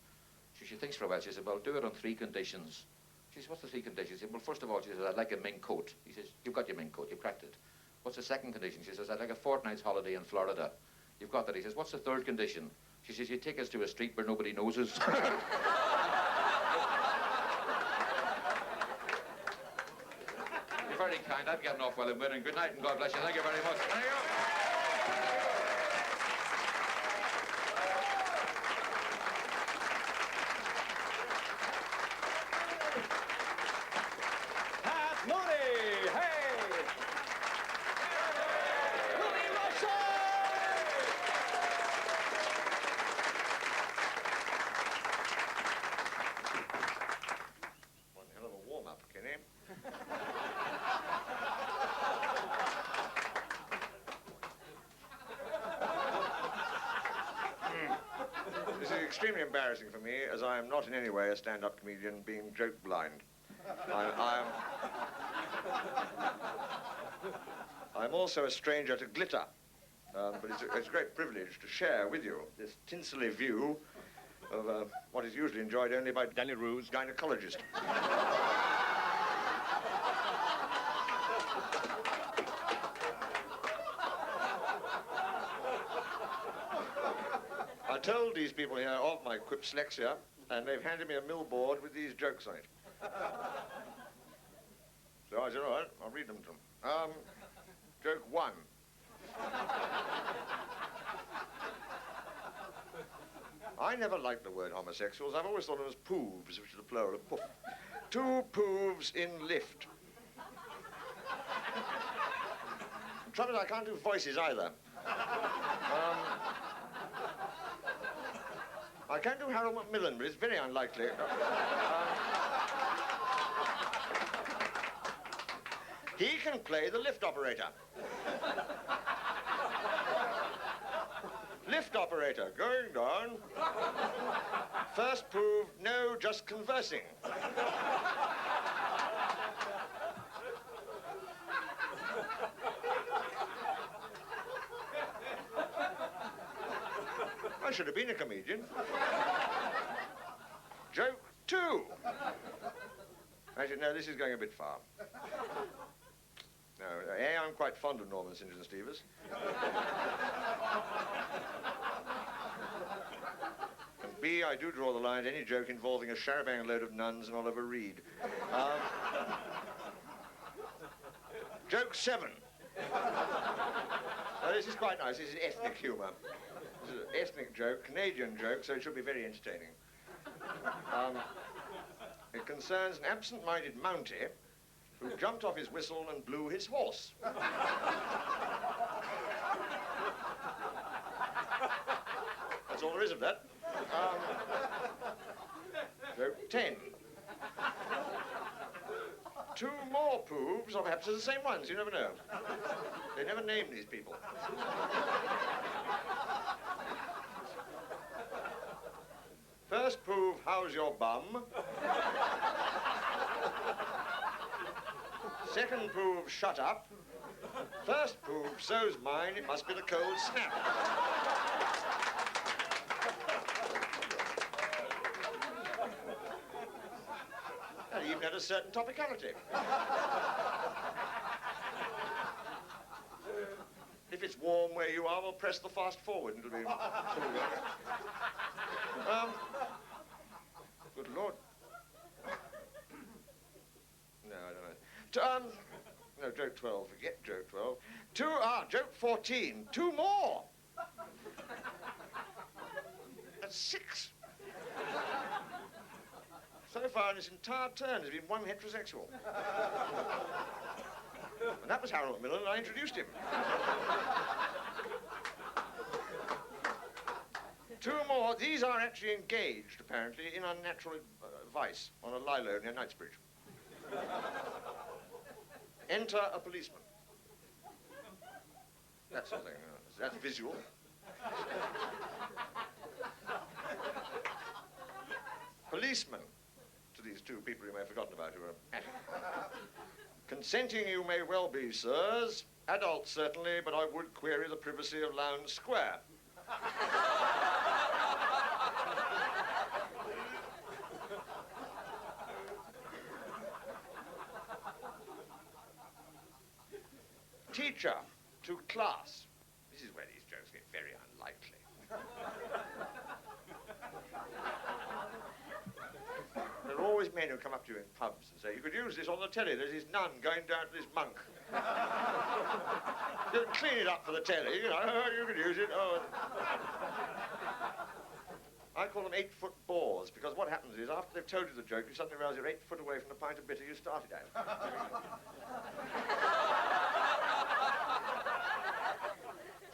She thinks for a while. She says, well, do it on 3 conditions. She says, what's the 3 conditions? He says, well, first of all, she says, I'd like a mink coat. He says, you've got your mink coat. You've cracked it. What's the 2nd condition? She says, I'd like a fortnight's holiday in Florida. You've got that. He says, what's the 3rd condition? She says, you take us to a street where nobody knows us. You're very kind. I'm getting off while I'm winning. Good night and God bless you. Thank you very much. Thank you. Pat Mooney, hey! Willie Russell! One hell of a warm-up, Kenny. This is extremely embarrassing for me, as I am not in any way a stand-up comedian, being joke blind. I'm also a stranger to glitter, but it's a great privilege to share with you this tinselly view of what is usually enjoyed only by Danny Ruse, gynecologist. I told these people here of my quipslexia, and they've handed me a millboard with these jokes on it. So I said, all right, I'll read them to them. Joke 1. I never liked the word homosexuals. I've always thought of them as poofs, which is the plural of poof. 2 poofs in lift. The trouble is I can't do voices either. I can do Harold Macmillan, but it's very unlikely. He can play the lift operator. Lift operator, going down. First prove, no, just conversing. I should have been a comedian. Joke 2. Actually, no, this is going a bit far. No, A, I'm quite fond of Norman St. John Stevens. And B, I do draw the line at any joke involving a charabanc load of nuns and Oliver Reed. Joke 7. Now, this is quite nice. This is ethnic humour. This is an ethnic joke, Canadian joke, so it should be very entertaining. It concerns an absent-minded Mountie who jumped off his whistle and blew his horse. That's all there is of that. Joke 10. 2 more poofs, or perhaps they're the same ones, you never know. They never name these people. First poof, how's your bum? Second poof, shut up. First poof, so's mine, it must be the cold snap. Well, aimed at a certain topicality. If it's warm where you are, we'll press the fast forward and it'll be... Good Lord. No, I don't know. No, joke 12. Forget joke 12. Joke 14. 2 more. That's 6. So far in his entire turn, there's been one heterosexual. And that was Harold Miller, and I introduced him. 2 more. These are actually engaged, apparently, in unnatural vice on a lilo near Knightsbridge. Enter a policeman. That's something. That's visual. Policeman, to these 2 people you may have forgotten about who are at it. Consenting you may well be, sirs. Adults, certainly, but I would query the privacy of Lowndes Square. Teacher to class. This is where these jokes get very unlikely. There are always men who come up to you in pubs and say, you could use this on the telly. There's this nun going down to this monk. You can clean it up for the telly, you know. You could use it. Oh. I call them 8-foot bores, because what happens is, after they've told you the joke, you suddenly realise you're 8 foot away from the pint of bitter you started at.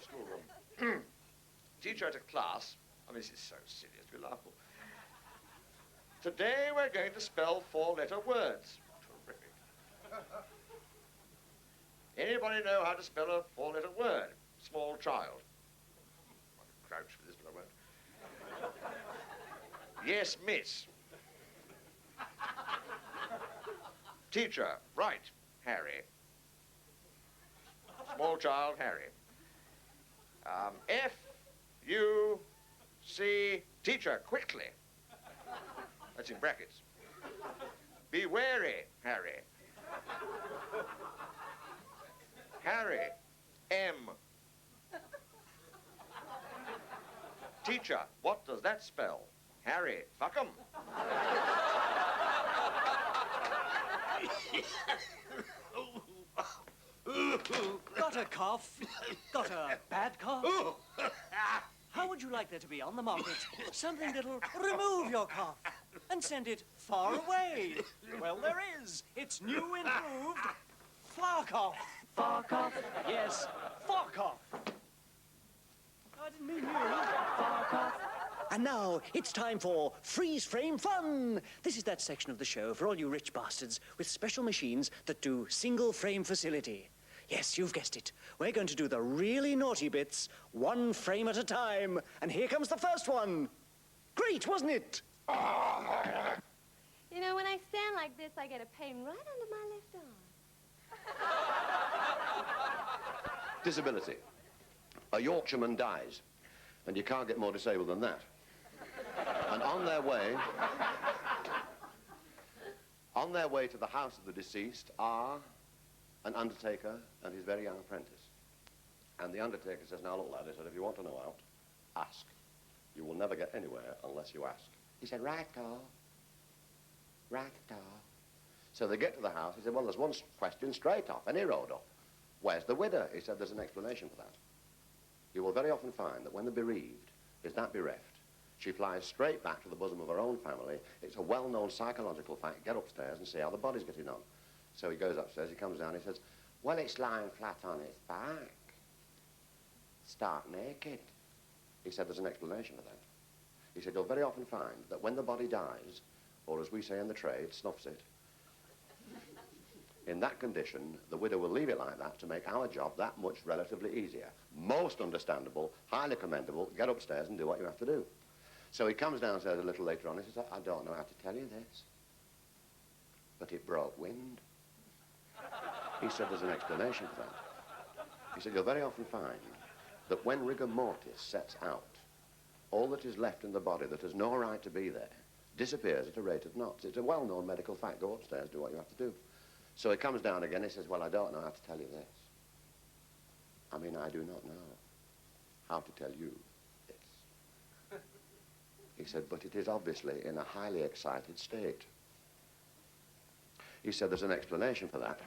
Schoolroom. Teacher to class. I mean, this is so silly as to be laughable. Today we're going to spell 4-letter words. Terrific. Anybody know how to spell a 4-letter word? Small child. I'll crouch for this, but I won't. Yes, miss. Teacher, right, Harry. Small child, Harry. F-U-C, teacher, quickly. That's in brackets. Be wary, Harry. Harry, M. Teacher, what does that spell? Harry, fuck 'em. Got a cough? Got a bad cough? How would you like there to be on the market something that'll remove your cough and send it far away? Well, there is. It's new, improved far cough. Far cough? Yes, far cough. I didn't mean you. Far cough. And now it's time for freeze frame fun. This is that section of the show for all you rich bastards with special machines that do single frame facility. Yes, you've guessed it. We're going to do the really naughty bits, 1 frame at a time. And here comes the first one. Great, wasn't it? You know, when I stand like this, I get a pain right under my left arm. Disability. A Yorkshireman dies, and you can't get more disabled than that. And on their way to the house of the deceased are an undertaker and his very young apprentice. And the undertaker says, now look, lad, he said, if you want to know out, ask. You will never get anywhere unless you ask. He said, right, Carl. Right, Carl. So they get to the house. He said, well, there's one question straight off, and he rode up. Where's the widow? He said, there's an explanation for that. You will very often find that when the bereaved is that bereft, she flies straight back to the bosom of her own family. It's a well-known psychological fact. Get upstairs and see how the body's getting on. So he goes upstairs, he comes down, he says, well, it's lying flat on its back. Stark naked. He said, there's an explanation for that. He said, you'll very often find that when the body dies, or as we say in the trade, snuffs it, in that condition, the widow will leave it like that to make our job that much relatively easier. Most understandable, highly commendable. Get upstairs and do what you have to do. So he comes downstairs a little later on. He says, I don't know how to tell you this, but it broke wind. He said, there's an explanation for that. He said, you'll very often find that when rigor mortis sets out, all that is left in the body that has no right to be there disappears at a rate of knots. It's a well-known medical fact. Go upstairs, do what you have to do. So he comes down again. He says, well, I don't know how to tell you this. I mean, I do not know how to tell you this. He said, but it is obviously in a highly excited state. He said, there's an explanation for that.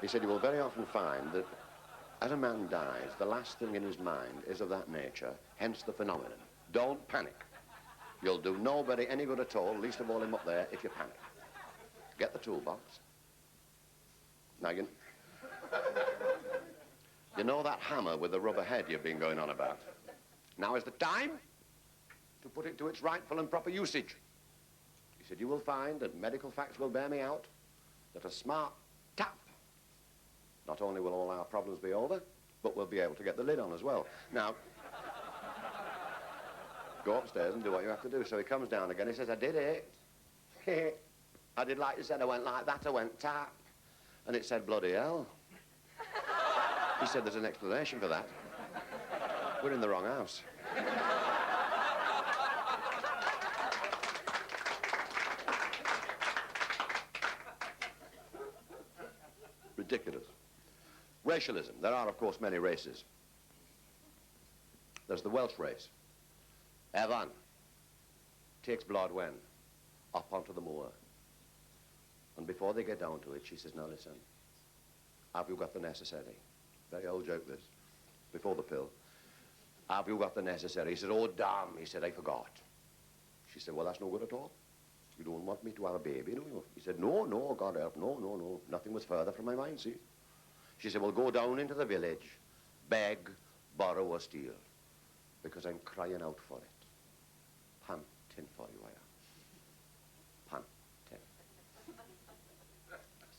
He said, you will very often find that as a man dies, the last thing in his mind is of that nature, hence the phenomenon. Don't panic. You'll do nobody any good at all, least of all him up there, if you panic. Get the toolbox. Now, you know that hammer with the rubber head you've been going on about? Now is the time to put it to its rightful and proper usage. He said, you will find, and medical facts will bear me out, that a smart tap, not only will all our problems be over, but we'll be able to get the lid on as well. Now, go upstairs and do what you have to do. So he comes down again. He says, I did it. I did like you said. I went like that. I went tap. And it said, bloody hell. He said, there's an explanation for that. We're in the wrong house. Ridiculous. Racialism. There are, of course, many races. There's the Welsh race. Evan takes Blodwen up onto the moor. And before they get down to it, she says, now listen, have you got the necessary? Very old joke, this. Before the pill. Have you got the necessary? He said, oh, damn. He said, I forgot. She said, well, that's no good at all. You don't want me to have a baby, do you? He said, no, no, God help, no, no, no. Nothing was further from my mind, see? She said, well, go down into the village, beg, borrow or steal, because I'm crying out for it. Panting for you, I am. Panting.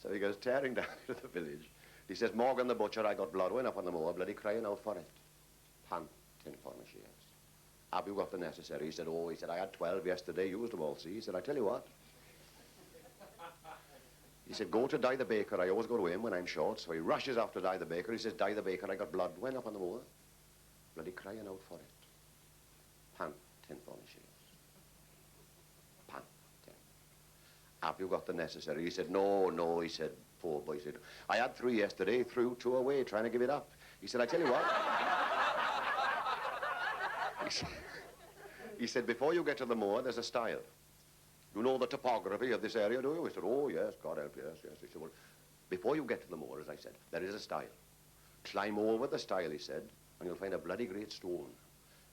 So he goes tearing down into the village. He says, Morgan the butcher, I got Blodwen up on the moor, bloody crying out for it. Panting for me, she is. Have you got the necessary? He said, oh, he said, I had 12 yesterday, used them all, see? He said, I tell you what. He said, go to Di the baker. I always go to him when I'm short. So he rushes off to Di the baker. He says, Di the baker, I got blood. Went up on the moor. Bloody crying out for it. Panting for me, she is. Panting. Have you got the necessary? He said, no, no. He said, poor boy. He said, I had 3 yesterday, threw 2 away, trying to give it up. He said, I tell you what. He said, before you get to the moor, there's a stile. You know the topography of this area, do you? He said, oh, yes, God help, yes, yes. He said, well, before you get to the moor, as I said, there is a stile. Climb over the stile, he said, and you'll find a bloody great stone.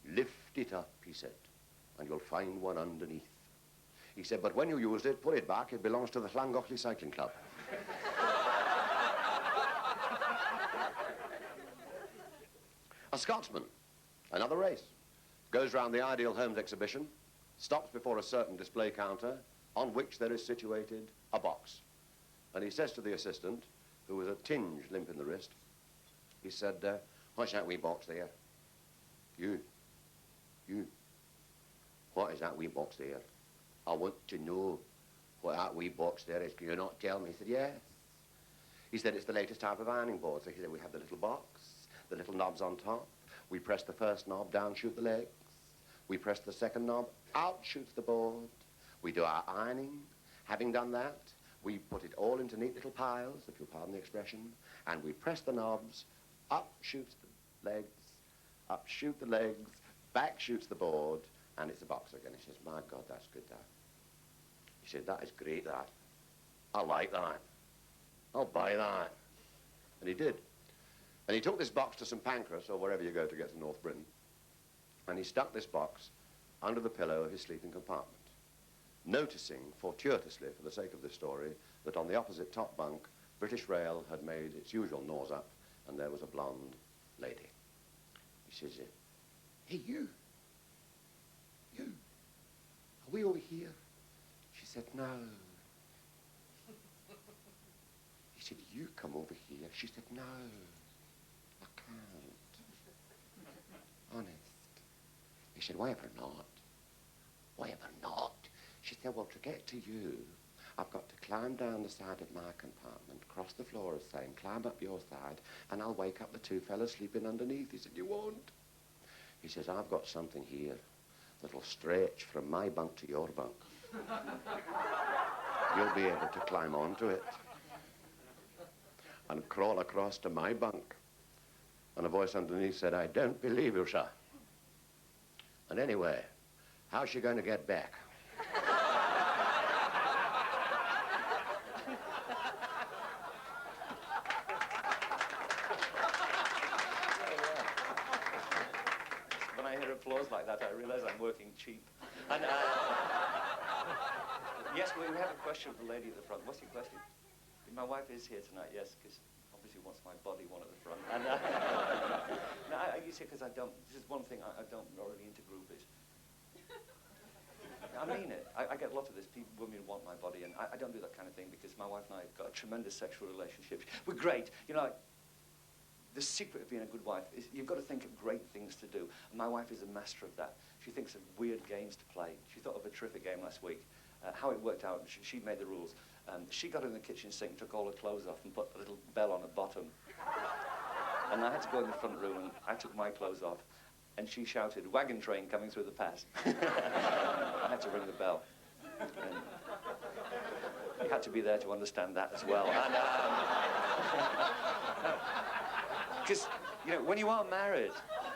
Lift it up, he said, and you'll find one underneath. He said, but when you use it, put it back. It belongs to the Llangolli Cycling Club. A Scotsman, another race, goes round the Ideal Homes exhibition, stops before a certain display counter on which there is situated a box. And he says to the assistant, who was a tinge limp in the wrist, he said, what's that wee box there? You. What is that wee box there? I want to know what that wee box there is. Can you not tell me? He said, yes. He said, it's the latest type of ironing board. So he said, we have the little box, the little knobs on top. We press the first knob, down shoot the legs. We press the second knob, out shoots the board. We do our ironing. Having done that, we put it all into neat little piles, if you'll pardon the expression, and we press the knobs, up shoots the legs, up shoot the legs, back shoots the board, and it's a box again. He says, my God, that's good, that. He said, that is great, that. I like that. I'll buy that. And he did. And he took this box to St. Pancras, or wherever you go to get to North Britain, and he stuck this box under the pillow of his sleeping compartment, noticing fortuitously, for the sake of this story, that on the opposite top bunk, British Rail had made its usual nose up, and there was a blonde lady. He says, hey, you, are we over here? She said, no. He said, you come over here. She said, no, I can't. Honest. He said, why ever not? Why ever not? She said, well, to get to you, I've got to climb down the side of my compartment, cross the floor of same, climb up your side, and I'll wake up the 2 fellas sleeping underneath. He said, you won't. He says, I've got something here Little stretch from my bunk to your bunk. You'll be able to climb onto it and crawl across to my bunk. And a voice underneath said, I don't believe you, sir. And anyway, how's she going to get back? When I hear applause like that, I realize I'm working cheap. And, yes, we have a question for the lady at the front. What's your question? My wife is here tonight, yes, because obviously wants my body, one at the front. And, no, you see, because I don't, this is one thing I don't, not really into groupies. I mean it. I get a lot of this. Women want my body, and I don't do that kind of thing because my wife and I have got a tremendous sexual relationship. We're great. You know, the secret of being a good wife is you've got to think of great things to do. And my wife is a master of that. She thinks of weird games to play. She thought of a terrific game last week. How it worked out, she made the rules. She got in the kitchen sink, took all her clothes off and put a little bell on the bottom. And I had to go in the front room and I took my clothes off. And she shouted, wagon train coming through the pass. I had to ring the bell. And you had to be there to understand that as well. Because, you know, when you are married,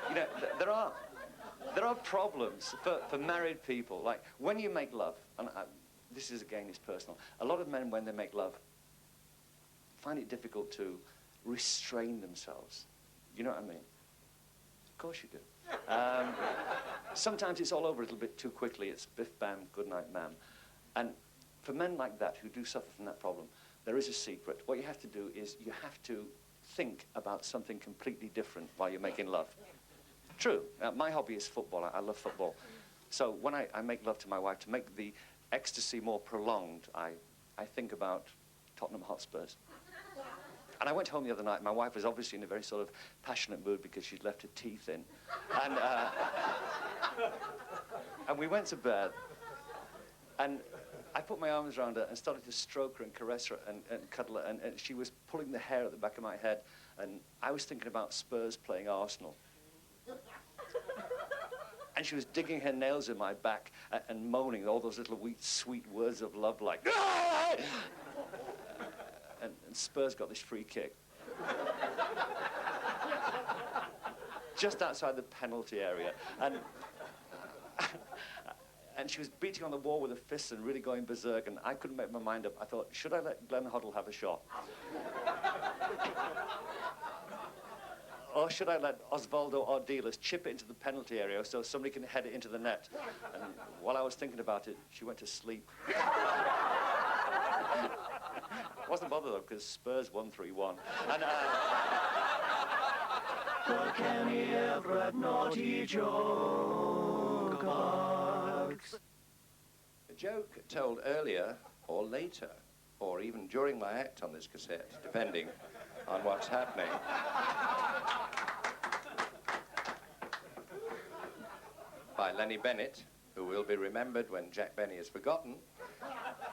you know, there are problems for married people. Like, when you make love, and this is, again, is personal. A lot of men, when they make love, find it difficult to restrain themselves. You know what I mean? Of course you do. Sometimes it's all over a little bit too quickly. It's biff, bam, good night, ma'am. And for men like that who do suffer from that problem, there is a secret. What you have to do is you have to think about something completely different while you're making love. True. My hobby is football. I love football. So when I make love to my wife, to make the ecstasy more prolonged, I think about Tottenham Hotspurs. And I went home the other night. My wife was obviously in a very sort of passionate mood because she'd left her teeth in. And we went to bed. And I put my arms around her and started to stroke her and caress her and cuddle her. And she was pulling the hair at the back of my head. And I was thinking about Spurs playing Arsenal. And she was digging her nails in my back and moaning all those little sweet words of love like, ah! And Spurs got this free kick. Just outside the penalty area. And she was beating on the wall with her fists and really going berserk, and I couldn't make my mind up. I thought, should I let Glenn Hoddle have a shot? Or should I let Osvaldo Ordilas chip it into the penalty area so somebody can head it into the net? And while I was thinking about it, she went to sleep. Wasn't bothered though, because Spurs won 3-1. And The Kenny Everett Naughty Joke Box. A joke told earlier or later, or even during my act on this cassette, depending on what's happening. By Lenny Bennett, who will be remembered when Jack Benny is forgotten,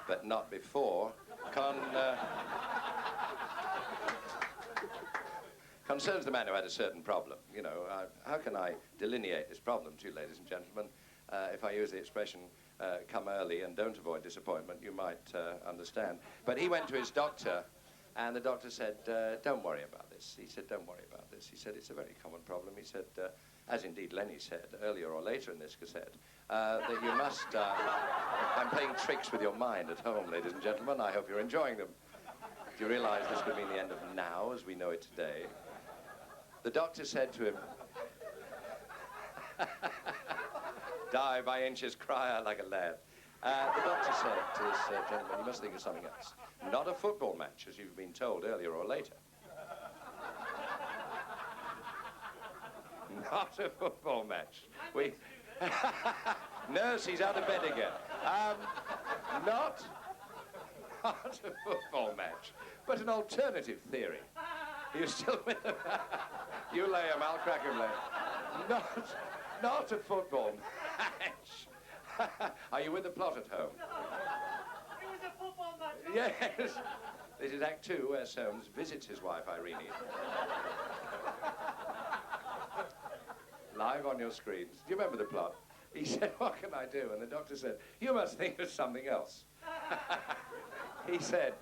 but not before, concerns the man who had a certain problem. You know, how can I delineate this problem to you, ladies and gentlemen? If I use the expression, come early and don't avoid disappointment, you might understand. But he went to his doctor, and the doctor said, don't worry about this. He said, don't worry about this. He said, it's a very common problem. He said, as indeed Lenny said earlier or later in this cassette, that you must... I'm playing tricks with your mind at home, ladies and gentlemen. I hope you're enjoying them. Do you realize this could mean the end of now as we know it today? The doctor said to him, die by inches, cry out like a lad. The doctor said to this gentleman, you must think of something else. Not a football match, as you've been told earlier or later. Not a football match. Nurse, he's out of bed again. Not a football match, but an alternative theory. Are you still with him? You lay him, I'll crack him later. Not a football match. Are you with the plot at home? It was a football match. Yes. This is Act 2, where Soames visits his wife, Irene. Live on your screens. Do you remember the plot? He said, what can I do? And the doctor said, you must think of something else. He said,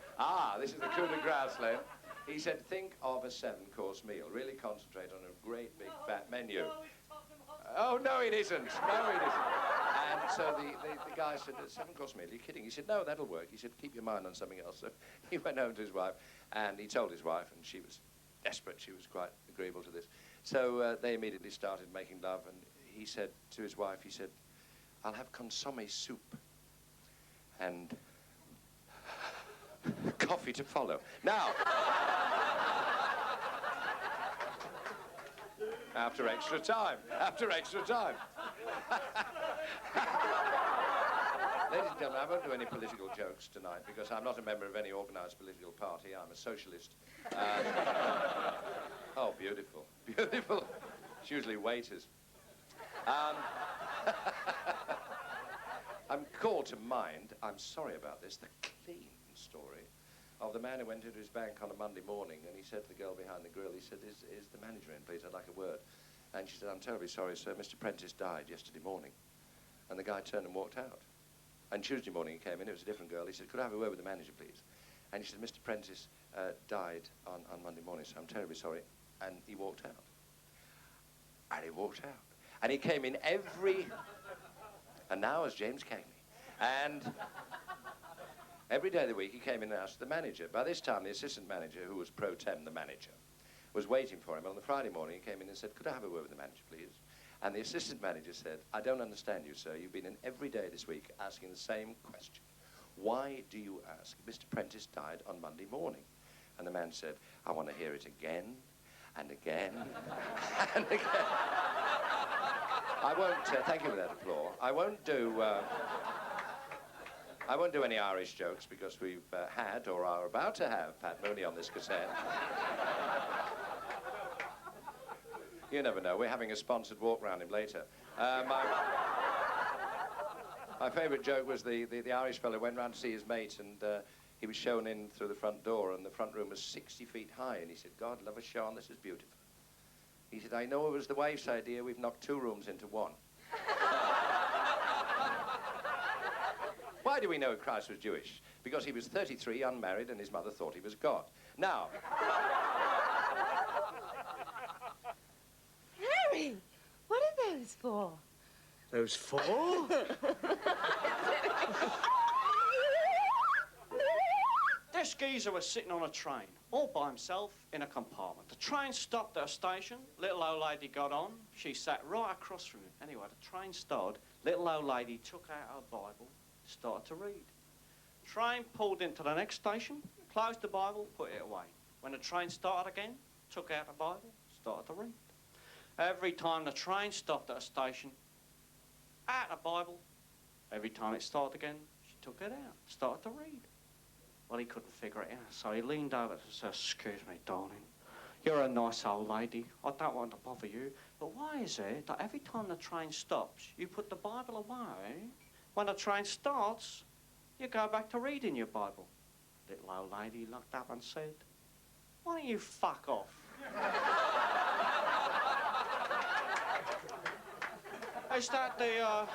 this is the coup de grace, Len. He said, think of a 7-course meal. Really concentrate on a great big fat menu. Oh, no, it isn't. No, it isn't. And so the guy said, a 7-course meal, are you kidding? He said, no, that'll work. He said, keep your mind on something else. So he went home to his wife, and he told his wife, and she was desperate. She was quite agreeable to this. So they immediately started making love, and he said to his wife, he said, I'll have consomme soup and coffee to follow. Now, after extra time. Ladies and gentlemen, I won't do any political jokes tonight because I'm not a member of any organised political party. I'm a socialist. Oh, beautiful, beautiful. It's usually waiters. I'm called to mind, I'm sorry about this, the clean story of the man who went into his bank on a Monday morning and he said to the girl behind the grill, he said, is the manager in, please? I'd like a word. And she said, I'm terribly sorry, sir. Mr. Prentice died yesterday morning. And the guy turned and walked out. And Tuesday morning he came in, it was a different girl. He said, could I have a word with the manager, please? And he said, Mr. Prentice died on Monday morning, so I'm terribly sorry. And he walked out. And he walked out. And he came in every... And now as James Cagney. And every day of the week he came in and asked the manager. By this time, the assistant manager, who was pro tem the manager, was waiting for him. On the Friday morning, he came in and said, could I have a word with the manager, please? And the assistant manager said, I don't understand you, sir. You've been in every day this week asking the same question. Why do you ask? Mr. Prentice died on Monday morning. And the man said, I want to hear it again and again and again. I won't, thank you for that applause. I won't do any Irish jokes because we've had or are about to have Pat Mooney on this cassette. You never know. We're having a sponsored walk round him later. My favourite joke was the Irish fellow went round to see his mate and he was shown in through the front door and the front room was 60 feet high and he said, God love us, Sean, this is beautiful. He said, I know it was the wife's idea. We've knocked 2 rooms into 1. Why do we know Christ was Jewish? Because he was 33, unmarried, and his mother thought he was God. Now... Harry, what are those for? Those 4? This geezer was sitting on a train, all by himself in a compartment. The train stopped at a station. Little old lady got on. She sat right across from him. Anyway, the train started. Little old lady took out her Bible, started to read. Train pulled into the next station, closed the Bible, put it away. When the train started again, took out the Bible, started to read. Every time the train stopped at a station, out the Bible. Every time it started again, she took it out, started to read. Well, he couldn't figure it out, so he leaned over and said, excuse me, darling, you're a nice old lady. I don't want to bother you, but why is it that every time the train stops, you put the Bible away? When the train starts, you go back to reading your Bible. Little old lady looked up and said, why don't you fuck off? Is that the,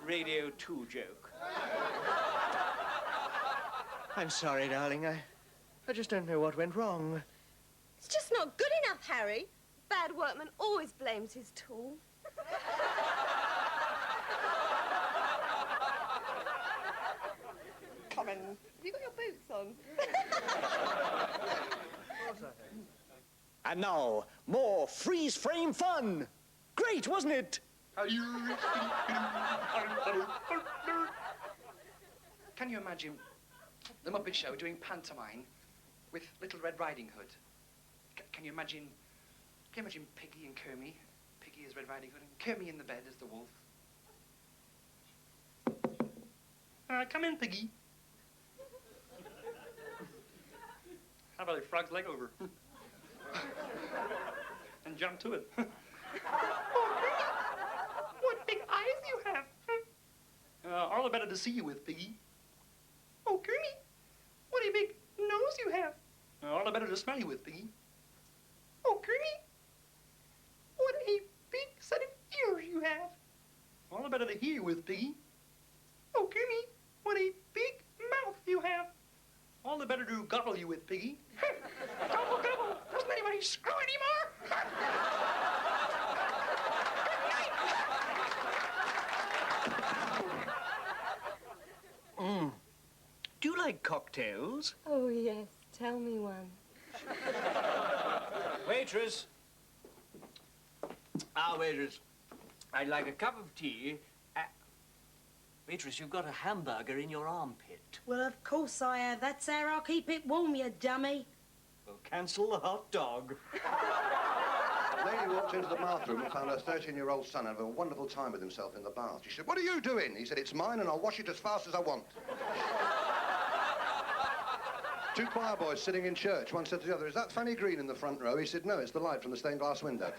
Radio 2 joke? I'm sorry, darling. I just don't know what went wrong. It's just not good enough, Harry. Bad workman always blames his tool. Come on. Have you got your boots on? And now, more freeze-frame fun. Great, wasn't it? Can you imagine the Muppet Show doing pantomime with Little Red Riding Hood? Can you imagine Piggy and Kermie? Piggy as Red Riding Hood and Kermie in the bed as the wolf. Come in, Piggy. How about a frog's leg over? And jump to it. What big eyes you have. All the better to see you with, Piggy. Oh, Kermie, what a big nose you have. All the better to smell you with, Piggy. Oh, Kermie, better to hear you with, Piggy. Oh, Kimmy, what a big mouth you have. All the better to gobble you with, Piggy. Gobble, gobble. Doesn't anybody screw anymore? Do you like cocktails? Oh, yes. Tell me one. Waitress. Waitress. I'd like a cup of tea. Waitress, you've got a hamburger in your armpit. Well, of course I have. That's how I'll keep it warm, you dummy. Well, cancel the hot dog. A lady walked into the bathroom and found her 13-year-old son having a wonderful time with himself in the bath. She said, "What are you doing?" He said, "It's mine and I'll wash it as fast as I want." Two choir boys sitting in church. One said to the other, "Is that Fanny Green in the front row?" He said, "No, it's the light from the stained glass window."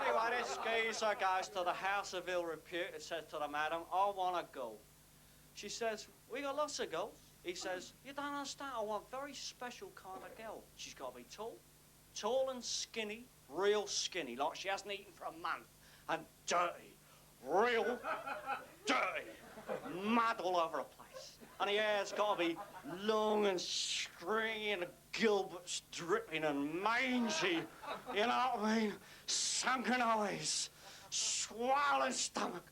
Anyway, this geezer goes to the house of ill repute and says to the madam, "I want a girl." She says, "We got lots of girls." He says, "You don't understand. I want a very special kind of girl. She's got to be tall and skinny, real skinny, like she hasn't eaten for a month, and dirty, real dirty, mud all over the place. And the hair's got to be long and stringy and the gilberts dripping and mangy, you know what I mean? Sunken eyes, swollen stomach.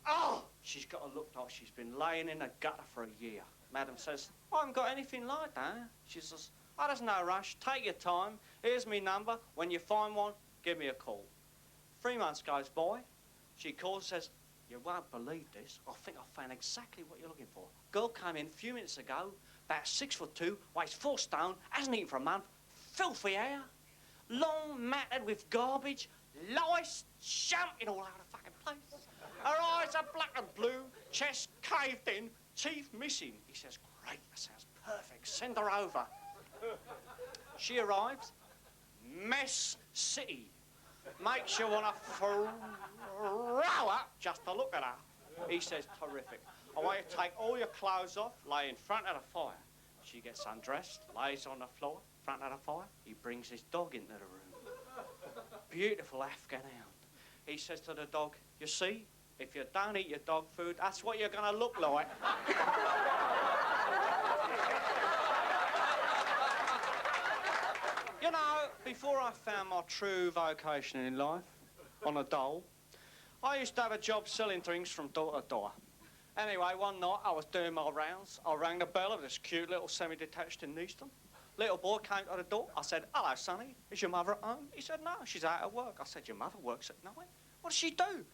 Oh, she's got to look like she's been laying in a gutter for a year." Madam says, "I haven't got anything like that." She says, "Oh, there's no rush. Take your time. Here's me number. When you find one, give me a call." 3 months goes by. She calls and says, "You won't believe this. I think I found exactly what you're looking for. Girl came in a few minutes ago, about 6'2", weighs 4 stone, hasn't eaten for a month, filthy hair, long matted with garbage, lice jumping all over the fucking place. Her eyes are black and blue, chest caved in, teeth missing." He says, "Great, that sounds perfect. Send her over." She arrives, Mess City. Makes you want to throw up just to look at her. He says, "Terrific. I want you to take all your clothes off, lay in front of the fire." She gets undressed, lays on the floor, in front of the fire. He brings his dog into the room. Beautiful Afghan hound. He says to the dog, "You see, if you don't eat your dog food, that's what you're going to look like." You know, before I found my true vocation in life, on a dole, I used to have a job selling things from door to door. Anyway, one night I was doing my rounds. I rang the bell of this cute little semi-detached in Neaston. Little boy came to the door. I said, "Hello, sonny. Is your mother at home?" He said, "No, she's out at work." I said, "Your mother works at night? What does she do?"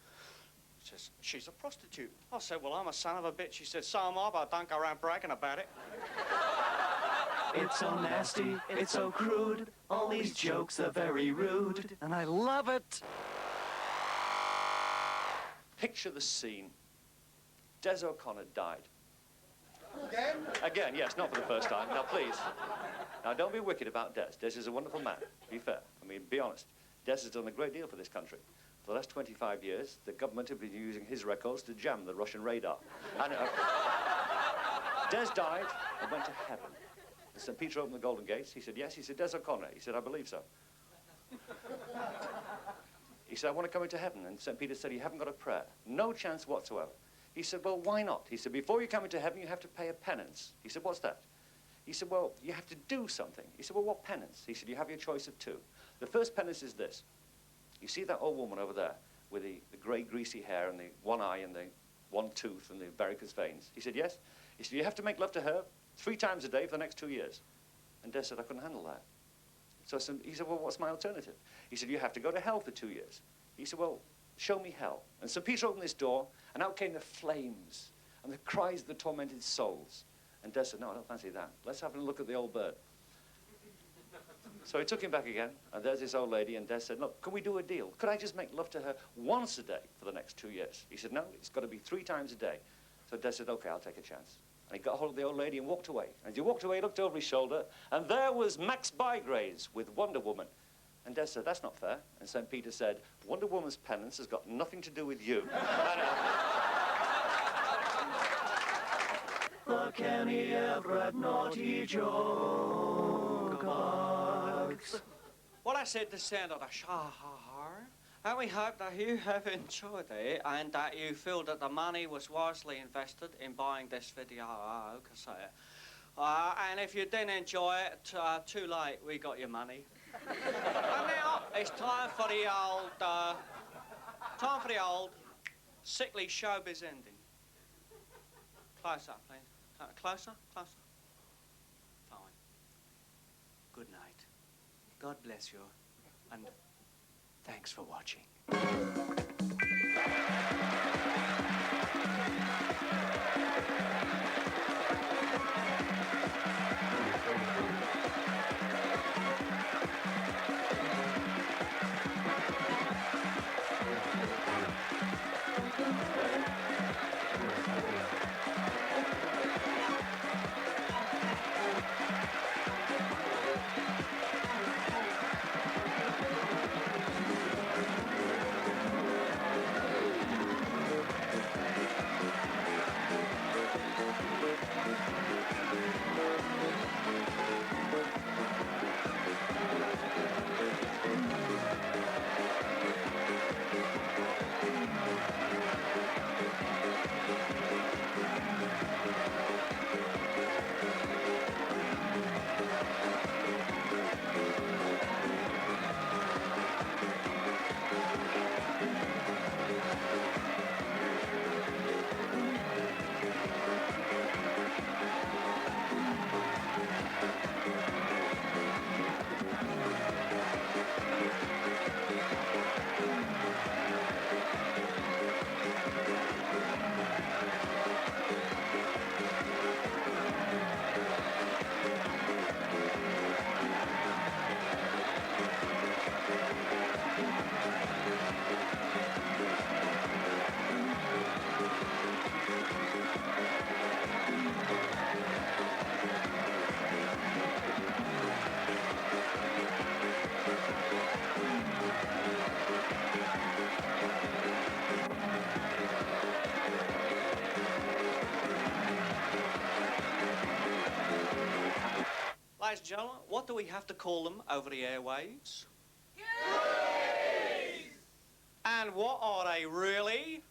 He says, "She's a prostitute." I said, "Well, I'm a son of a bitch." He said, "So am I, but I don't go around bragging about it." It's so nasty, it's so crude. All these jokes are very rude, and I love it. Picture the scene. Des O'Connor died. Again? Again, yes, not for the first time. Now, please. Now, don't be wicked about Des. Des is a wonderful man. Be fair. I mean, be honest. Des has done a great deal for this country. For the last 25 years, the government have been using his records to jam the Russian radar. And Des died and went to heaven. And St. Peter opened the Golden Gates. He said, "Yes." He said, "Des O'Connor." He said, "I believe so." He said, "I want to come into heaven." And St. Peter said, "You haven't got a prayer. No chance whatsoever." He said, "Well, why not?" He said, "Before you come into heaven, you have to pay a penance." He said, "What's that?" He said, "Well, you have to do something." He said, "Well, what penance?" He said, "You have your choice of 2. The first penance is this. You see that old woman over there with the grey, greasy hair and the one eye and the one tooth and the varicose veins?" He said, "Yes." He said, "You have to make love to her 3 times a day for the next 2 years." And Des said, "I couldn't handle that." So he said, "Well, what's my alternative?" He said, "You have to go to hell for 2 years." He said, "Well, show me hell." And St. Peter opened this door, and out came the flames and the cries of the tormented souls. And Des said, "No, I don't fancy that. Let's have a look at the old bird." So he took him back again, and there's this old lady, and Des said, "Look, can we do a deal? Could I just make love to her once a day for the next 2 years?" He said, "No, it's got to be 3 times a day." So Des said, "Okay, I'll take a chance." And he got hold of the old lady and walked away. And as he walked away, he looked over his shoulder, and there was Max Bygraves with Wonder Woman. And Des said, "That's not fair." And St. Peter said, "Wonder Woman's penance has got nothing to do with you." The Kenny Everett Naughty Joke Box. Well, I said the sound of the shahar, And we hope that you have enjoyed it and that you feel that the money was wisely invested in buying this video cassette. And if you didn't enjoy it, too late, we got your money. And now it's time for the old sickly showbiz ending. Close up, please. Closer, closer. Fine. Good night. God bless you, and thanks for watching. Ladies and gentlemen, what do we have to call them over the airwaves? Goodies! And what are they really?